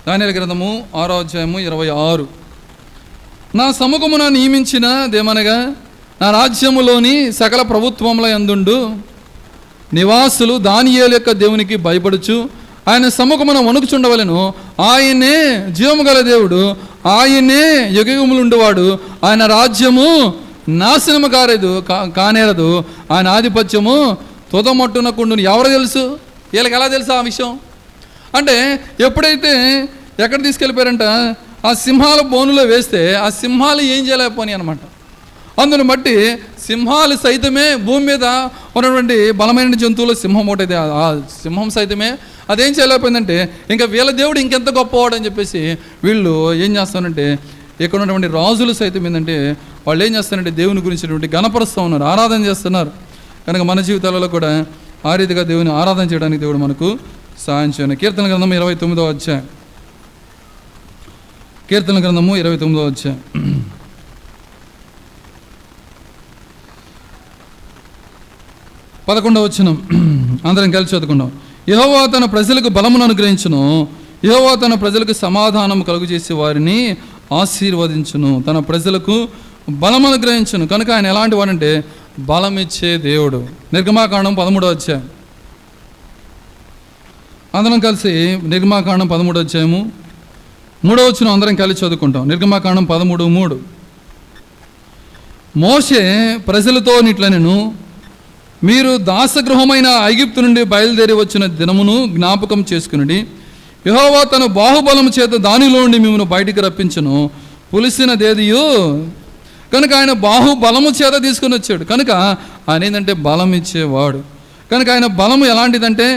దానియేలు గ్రంథము 6వ అధ్యాయము 26. నా సముఖమున నియమించిన దేమనగా నా రాజ్యములోని సకల ప్రభుత్వముల యందుండు నివాసులు దానియేలు యొక్క దేవునికి భయపడుచు ఆయన సముఖమున వణుకుచుండవలెను. ఆయనే జీవము గల దేవుడు, ఆయనే యుగయుగములుండువాడు, ఆయన రాజ్యము నాశనము కానేరదు, ఆయన ఆధిపత్యము తుదమట్టునకుండును. ఎవరు తెలుసు? వీళ్ళకి ఎలా తెలుసు ఆ విషయం అంటే, ఎప్పుడైతే ఎక్కడ తీసుకెళ్ళిపోయారంట, ఆ సింహాల బోనులో వేస్తే ఆ సింహాలు ఏం చేయలేకపోయి అనమాట. అందుని బట్టి సింహాలు సైతమే భూమి మీద ఉన్నటువంటి బలమైన జంతువులు, సింహం ఒకటైతే ఆ సింహం సైతమే అదేం చేయలేకపోయిందంటే, ఇంకా వీళ్ళ దేవుడు ఇంకెంత గొప్పవాడు అని చెప్పేసి వీళ్ళు ఏం చేస్తారంటే, ఇక్కడ ఉన్నటువంటి రాజులు సైతం ఏంటంటే వాళ్ళు ఏం చేస్తారంటే దేవుని గురించినటువంటి గణపరుస్తూ ఉన్నారు, ఆరాధన చేస్తున్నారు. కనుక మన జీవితాలలో కూడా ఆ రీతిగా దేవుని ఆరాధన చేయడానికి దేవుడు మనకు సహాయం చేయాలి. కీర్తన గ్రంథం 29వ అధ్యాయం, కీర్తన గ్రంథము 29వ అధ్యాయం 11వ వచనం అందరం కలిసి చదువుకుందాం. యెహోవా తన ప్రజలకు బలమును అనుగ్రహించును, యెహోవా తన ప్రజలకు సమాధానం కలుగు చేసి వారిని ఆశీర్వదించును, తన ప్రజలకు బలం అనుగ్రహించును. కనుక ఆయన ఎలాంటి వాడంటే బలం ఇచ్చే దేవుడు. నిర్గమాకాండం 13వ అధ్యాయం అందరం కలిసి నిర్గమాకాండం 13వ అధ్యాయము 3వ వచనం అందరం కలిసి చదువుకుంటాం. నిర్గమాకాండం 13:3. మోషే ప్రజలతో నిట్లనెను, మీరు దాసగృహమైన ఐగుప్తు నుండి బయలుదేరి వచ్చిన దినమును జ్ఞాపకం చేసుకుని, యెహోవా తన బాహుబలము చేత దానిలో నుండి మిమ్మల్ని బయటికి రప్పించును, పులిసిన దేదియు. కనుక ఆయన బాహుబలము చేత తీసుకుని వచ్చాడు. కనుక ఆయన ఏంటంటే బలం ఇచ్చేవాడు. కనుక ఆయన బలము ఎలాంటిదంటే,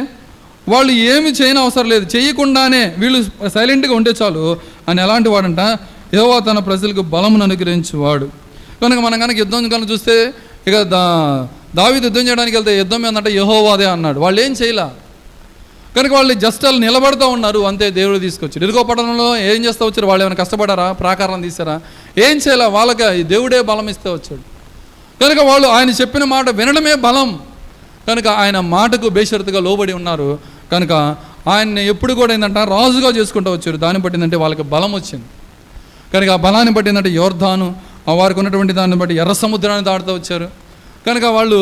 వాళ్ళు ఏమి చేయని అవసరం లేదు, చేయకుండానే వీళ్ళు సైలెంట్గా ఉంటే చాలు. ఆయన ఎలాంటి వాడంట, యెహోవా తన ప్రజలకు బలమును అనుగ్రహించేవాడు. కనుక మనం కనుక యుద్ధం కనుక చూస్తే, ఇక దావీదు యుద్ధం చేయడానికి వెళ్తే యుద్ధం ఏంటంటే యెహోవాదే అన్నాడు. వాళ్ళు ఏం చేయలే. కనుక వాళ్ళు జస్ట్ వాళ్ళు నిలబడుతూ ఉన్నారు, అంతే. దేవుడు తీసుకొచ్చాడు. ఇరుగో పట్టణంలో ఏం చేస్తూ వచ్చారు? వాళ్ళు ఏమైనా కష్టపడారా? ప్రాకారం తీసారా? ఏం చేయలే. వాళ్ళకి దేవుడే బలం ఇస్తే వచ్చాడు. కనుక వాళ్ళు ఆయన చెప్పిన మాట వినడమే బలం. కనుక ఆయన మాటకు బేషరతుగా లోబడి ఉన్నారు. కనుక ఆయన్ని ఎప్పుడు కూడా ఏంటంటే రాజుగా చేసుకుంటూ వచ్చారు. దాన్ని బట్టిందంటే వాళ్ళకి బలం వచ్చింది. కనుక ఆ బలాన్ని బట్టిందంటే యోర్దాను వారికి ఉన్నటువంటి దాన్ని బట్టి ఎర్ర సముద్రాన్ని దాటుతూ వచ్చారు. కనుక వాళ్ళు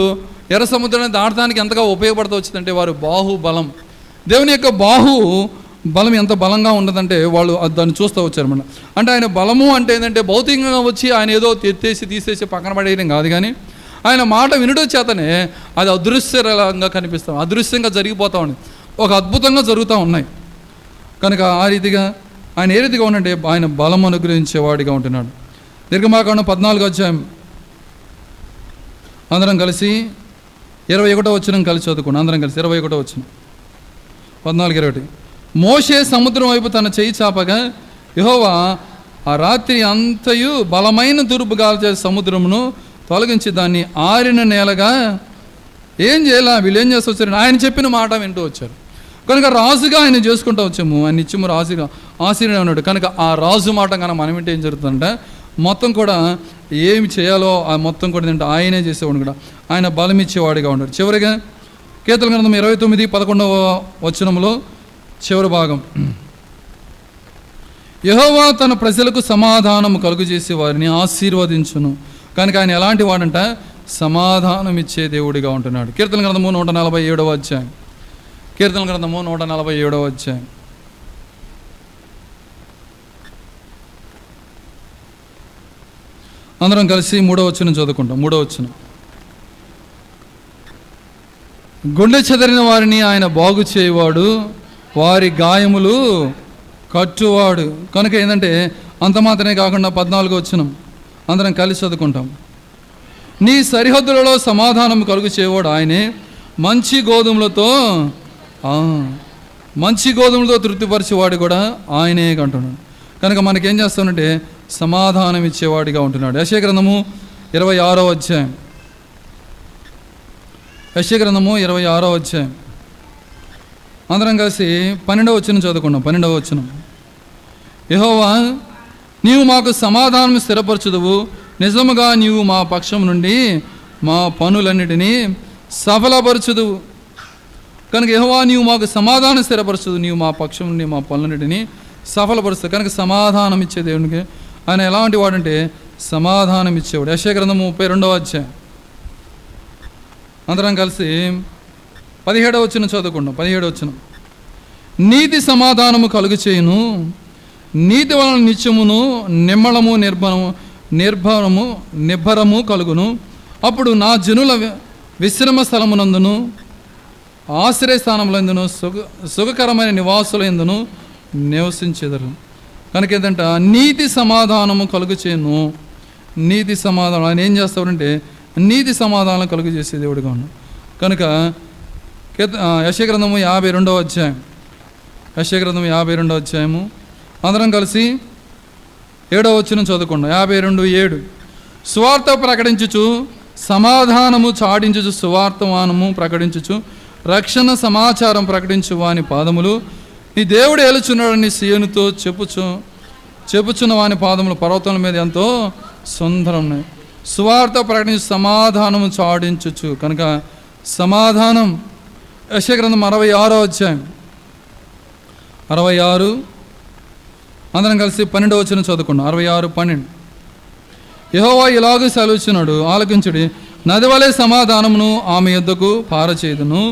ఎర్ర సముద్రాన్ని దాటడానికి ఎంతగా ఉపయోగపడుతూ వచ్చిందంటే వారు బాహుబలం, దేవుని యొక్క బాహు బలం ఎంత బలంగా ఉండదంటే వాళ్ళు దాన్ని చూస్తూ వచ్చారన్నమాట. అంటే ఆయన బలము అంటే ఏంటంటే భౌతికంగా వచ్చి ఆయన ఏదో తీసేసి పక్కన పడేయడం కాదు, కానీ ఆయన మాట వినడం చేతనే అది అదృశ్యంగా కనిపిస్తాం, అదృశ్యంగా జరిగిపోతూ ఉంది, ఒక అద్భుతంగా జరుగుతూ ఉన్నాయి. కనుక ఆ రీతిగా ఆయన ఏ రీతిగా ఉన్నట్టే ఆయన బలం అనుగ్రహించేవాడిగా ఉంటున్నాడు. నిర్గమాకాండం 14వ అధ్యాయం అందరం కలిసి 21వ వచనం కలిసి చదువుకున్నాం. అందరం కలిసి 21వ వచనం 14:21. మోషే సముద్రం వైపు తన చేయి చాపగా యెహోవా ఆ రాత్రి అంతయు బలమైన తూర్పు గాలి చేసే సముద్రమును తొలగించి దాన్ని ఆరిన నేలగా ఏం చేయాల, వీళ్ళు ఏం చేస్తూ వచ్చారు, ఆయన చెప్పిన మాట వింటూ వచ్చారు. కనుక రాజుగా ఆయన చేసుకుంటూ వచ్చాము, ఆయన నిత్యము రాజుగా ఆశీర్వాదం ఉన్నాడు. కనుక ఆ రాజు మాట కనుక మనం వింటే ఏం జరుగుతుందంటే మొత్తం కూడా ఏమి చేయాలో ఆ మొత్తం కూడా ఏంటంటే ఆయనే చేసేవాడు కూడా, ఆయన బలం ఇచ్చేవాడిగా ఉన్నాడు. చివరిగా కీర్తన గ్రంథం 29:11 వచనంలో చివరి భాగం, యెహోవా తన ప్రజలకు సమాధానం కలుగు చేసే వారిని ఆశీర్వదించును. కనుక ఆయన ఎలాంటి వాడంట, సమాధానం ఇచ్చే దేవుడిగా ఉంటున్నాడు. కీర్తన గ్రంథము 147వ అధ్యాయం, కీర్తన గ్రంథము 147వ అధ్యాయం. అందరం కలిసి 3వ వచనం చదువుకుంటాం. 3వ వచనం, గుండె చెదరిన వారిని ఆయన బాగు చేయవాడు, వారి గాయములు కట్టువాడు. కనుక ఏంటంటే అంత మాత్రమే కాకుండా 14వ వచనం అందరం కలిసి చదువుకుంటాం. నీ సరిహద్దులలో సమాధానం కలుగు చేయవాడు ఆయనే, మంచి గోధుమలతో తృప్తిపరిచేవాడు కూడా ఆయనే అంటున్నాడు. కనుక మనకేం చేస్తానంటే సమాధానం ఇచ్చేవాడిగా ఉంటున్నాడు. యెషయా గ్రంథము 26వ అధ్యాయం, యెషయా గ్రంథము 26వ అధ్యాయం అందరం కలిసి 12వ వచనం చదువుకున్నాం. 12వ వచనం, యెహోవా నీవు మాకు సమాధానం స్థిరపరచుదువు, నిజముగా నీవు మా పక్షం నుండి మా పనులన్నిటినీ సఫలపరచుదువు. కనుక యెహోవా నీవు మాకు సమాధానం స్థిరపరచుదు, నీవు మా పక్షం నుండి మా పనులన్నిటినీ సఫలపరుస్తుంది. కనుక సమాధానం ఇచ్చే దేవునికి ఆయన ఎలాంటి వాడంటే సమాధానం ఇచ్చేవాడు. యెషయా గ్రంథము 32వ అధ్యాయం అందరం కలిసి 17వ వచనం చదువుకుంటాం. 17వ వచనం, నీతి సమాధానము కలుగు చేయును, నీతి వలన నిత్యమును నిమ్మళము నిబ్బరము కలుగును. అప్పుడు నా జనుల విశ్రమ స్థలమునందును ఆశ్రయ స్థానములందును సుఖకరమైన నివాసులందును నివసించెదరు. కనుక ఏంటంటే నీతి సమాధానము కలుగు చేయను. నీతి సమాధానం ఆయన ఏం చేస్తాడంటే నీతి సమాధానం కలుగు చేసే దేవుడిగా ఉన్నాడు. కనుక యెషయా గ్రంథము 52వ అధ్యాయం, యెషయా గ్రంథము 52వ అధ్యాయము అందరం కలిసి 7వ వచనం చదువుకోండి. 52:7, సువార్త ప్రకటించుచు సమాధానము చాటించుచు సువార్తమానము ప్రకటించుచు రక్షణ సమాచారం ప్రకటించు వాని పాదములు నీ దేవుడు ఏలుచున్నాడని సీయోనుతో చెప్పుచున్న వాని పాదములు పర్వతముల మీద ఎంతో సుందరం. సువార్త ప్రకటించి సమాధానము చాటించుచు. కనుక సమాధానం. యెషయా గ్రంథం 66వ అధ్యాయం 66 అందరం కలిసి 12వ వచనం చదువుకున్నాం. 66:12, యెహోవా ఇలాగూ సెలవుచున్నాడు, ఆలకించుడి, నది వలె సమాధానమును ఆమె యొద్దకు పారచేయుదును.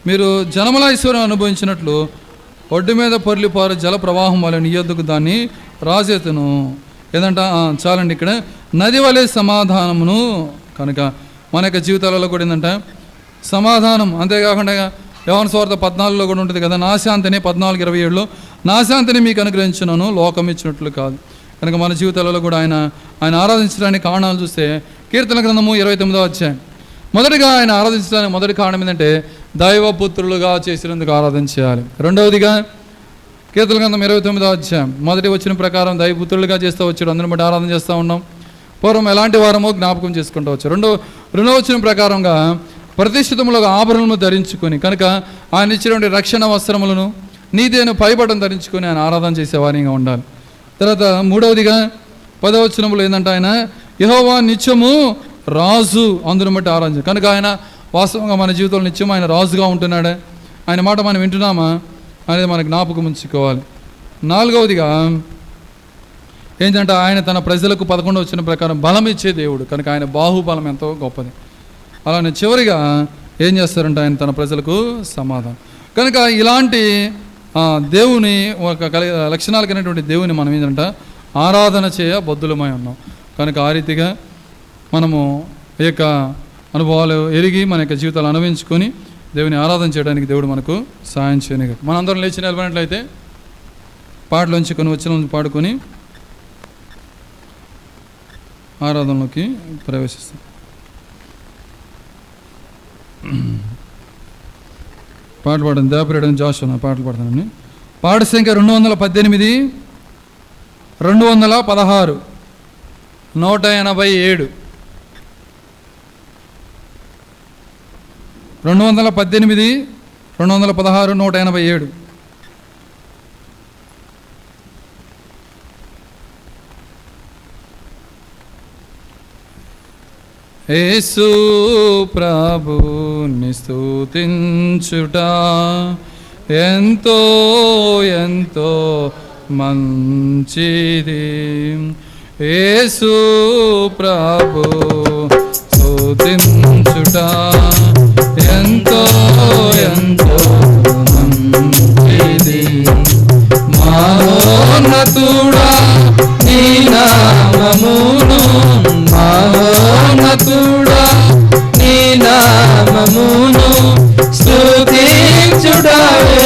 మీరు జనముల ఐశ్వర్యం అనుభవించినట్లు ఒడ్డు మీద పొర్లిపారు జల ప్రవాహం వలె నీ యొద్దకు దాన్ని రాజేతును. ఏదంట చాలండి, ఇక్కడ నది వలె సమాధానమును. కనుక మన యొక్క జీవితాలలో కూడా ఏంటంటే సమాధానం. అంతేకాకుండా యోహాను సువార్త 14లో కూడా ఉంటుంది కదా, నా శాంతిని 14:27లో నా శాంతిని మీకు అనుగ్రహించున్నాను, లోకం ఇచ్చినట్లు కాదు. కనుక మన జీవితాలలో కూడా ఆయన ఆరాధించడానికి కారణాలు చూస్తే కీర్తన గ్రంథము 29వ అధ్యాయం మొదటిగా ఆయన ఆరాధించడానికి మొదటి కారణం ఏంటంటే దైవపుత్రులుగా చేసినందుకు ఆరాధన చేయాలి. రెండవదిగా కీర్తన గ్రంథం 29వ అధ్యాయం మొదటి వచ్చిన ప్రకారం దైవపుత్రులుగా చేస్తూ వచ్చాడు, అందరం బట్టి ఆరాధన చేస్తూ ఉన్నాం. పూర్వం ఎలాంటి వారమో జ్ఞాపకం చేసుకుంటూ వచ్చారు. రెండవ వచ్చిన ప్రకారంగా ప్రతిష్ఠితములుగా ఆభరణము ధరించుకొని, కనుక ఆయన ఇచ్చినటువంటి రక్షణ వస్త్రములను నీతిని పైబట్టం ధరించుకొని ఆయన ఆరాధన చేసేవారిగా ఉండాలి. తర్వాత మూడవదిగా 10వ వచనములో ఏంటంటే ఆయన యెహోవా నిత్యము రాజు, అందును బట్టి ఆరాధన. కనుక ఆయన వాస్తవంగా మన జీవితంలో నిత్యం ఆయన రాజుగా ఉంటున్నాడే, ఆయన మాట మనం వింటున్నామా అనేది మనకు జ్ఞాపకం ఉంచుకోవాలి. నాలుగవదిగా ఏంటంటే ఆయన తన ప్రజలకు 11వ వచనం ప్రకారం బలం ఇచ్చే దేవుడు. కనుక ఆయన బాహుబలం ఎంతో గొప్పది. అలానే చివరిగా ఏం చేస్తారంటే ఆయన తన ప్రజలకు సమాధానం. కనుక ఇలాంటి దేవుని ఒక లక్షణాలు కలిగినటువంటి దేవుని మనం ఏంటంటే ఆరాధన చేయ బద్దులమై ఉన్నాం. కనుక ఆ రీతిగా మనము ఈ యొక్క అనుభవాలు ఎరిగి మన యొక్క జీవితాలు అనుభవించుకొని దేవుని ఆరాధన చేయడానికి దేవుడు మనకు సహాయం చేయను. మనందరం లేచి నిలబడినట్లయితే పాటలోంచి కొన్ని వచనాలను పాడుకొని ఆరాధనలోకి ప్రవేశిస్తాం. పాటలు పాడండి. దేవప్రియడం జాషువా పాటలు పాడతానండి. పాట సంఖ్య 218, 216, 187. 218, 216, 187. యేసు ప్రభుని స్తుతించుట ఎంతో ఎంతో మంచిది. యేసు ప్రభు స్తుతించుట ఎంతో ఎంతో మంచిది. మహోన్నతుడా నీ నామమును, మహోన్నతుడా నీ నామమును స్తుతించుటవే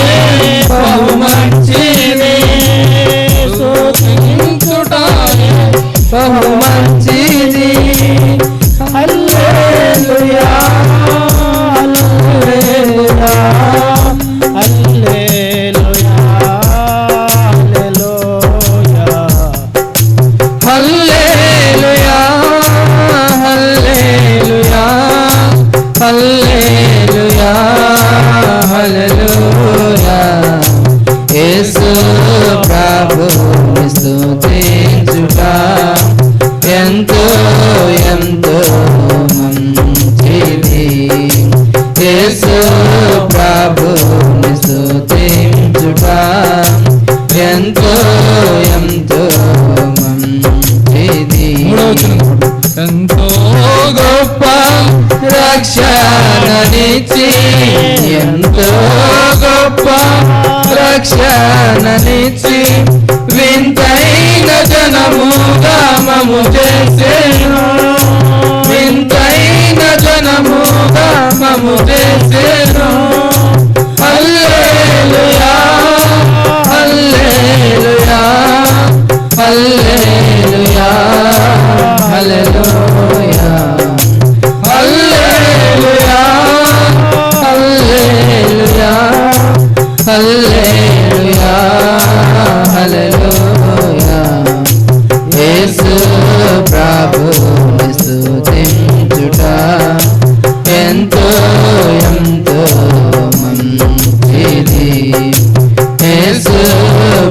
బహు మంచిది. స్తుతించుటవే బహు మంచిది. హల్లెలూయా హల్లెలూయా హల్లెలూయా హల్లెలూయా హల్లెలూయా హల్లెలూయా హల్లెలూయా. యేసు ప్రభుని స్తుతించుట ఎంతో ఎంతో మంచిది. యేసు ప్రభుని స్తుతించుట ఎంతో ఎంతో మంచిది. ఎంతో గొప్ప రక్షణనిచ్చి, ఎంతో గొప్ప రక్షణనిచ్చి వింతైన జనముగా మము చేసేను, వింతైన జనముగా మము చేసేను. హల్లెలూయా హల్లెలూయా హల్లెలూయా హల్లెలూయా హల్లెలూయా హల్లెలూయా హల్లెలూయా హల్లెలూయా. యేసు ప్రభుని స్తుతించుట ఎంతో ఎంతో మంచిది. యేసు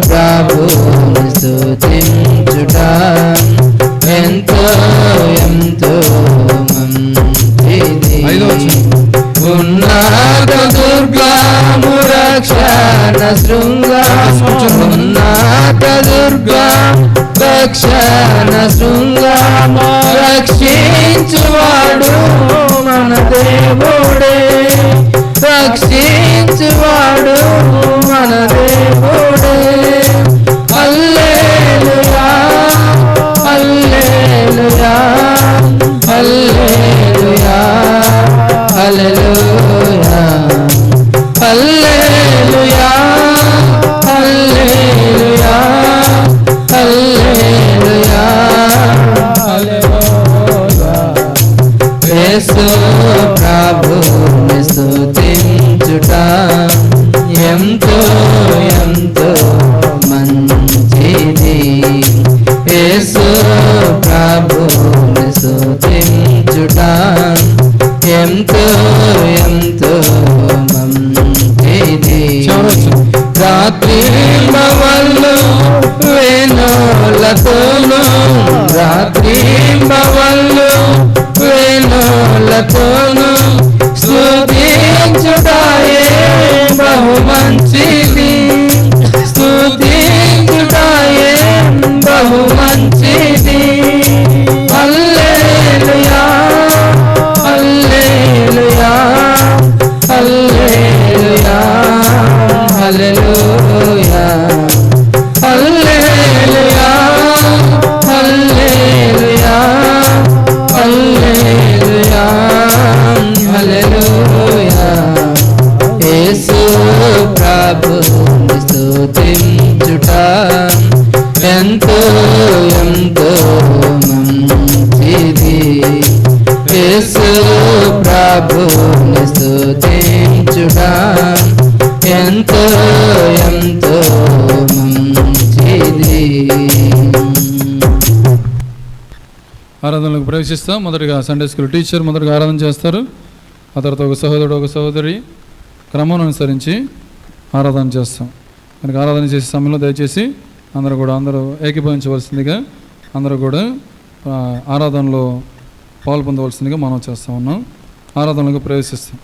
ప్రభుని స్తుతించుట ఎంతో ఎంతో మంచిది. ఉన్నత దుర్గము రక్షణ శృంగము, ఉన్నత దుర్గము రక్షణ శృంగము రక్షించువాడు మన దేవుడే, రక్షించువాడు మన దేవుడే. హల్లెలూయా హల్లెలూయా హల్లెలూయా హల్లెలూయా హల్లెలూయా హల్లెలూయా హల్లెలూయా హల్లెలూయా. యేసు ప్రభుని స్తుతించుట ఎంతో ఎంతో మంచిది. యేసు ప్రభుని స్తుతించుట ఎంతో ఎంతో మంచిది. రాత్రి బవళ్ళు వేణులతోను, రాత్రి బవళ్ళు వేణులతోను స్తుతించుటయే బహు మంచిది. స్తుతించుటయే బహు మంచిది. హల్లెలూయా హల్లెలూయా హల్లెలూయా హల్లెలూయా హల్లెలూయా హల్లెలూయా హల్లెలూయా హల్లెలూయా. యేసు ప్రభుని స్తుతించుట ఎంతో ఎంతో మంచిది. యేసు ప్రభుని స్తుతించుట ఎంతో ఎంతో మంచిది. ఆరాధనలకు ప్రవేశిస్తాం. మొదటిగా సండే స్కూల్ టీచర్ మొదటిగా ఆరాధన చేస్తారు. ఆ తర్వాత ఒక సహోదరుడు ఒక సహోదరి క్రమం అనుసరించి ఆరాధన చేస్తాం. కనుక ఆరాధన చేసే సమయంలో దయచేసి అందరూ ఏకీభవించవలసిందిగా, అందరూ కూడా ఆరాధనలో పాల్పొందవలసిందిగా మనం చేస్తూ ఉన్నాం. ఆరాధనలకు ప్రవేశిస్తాం.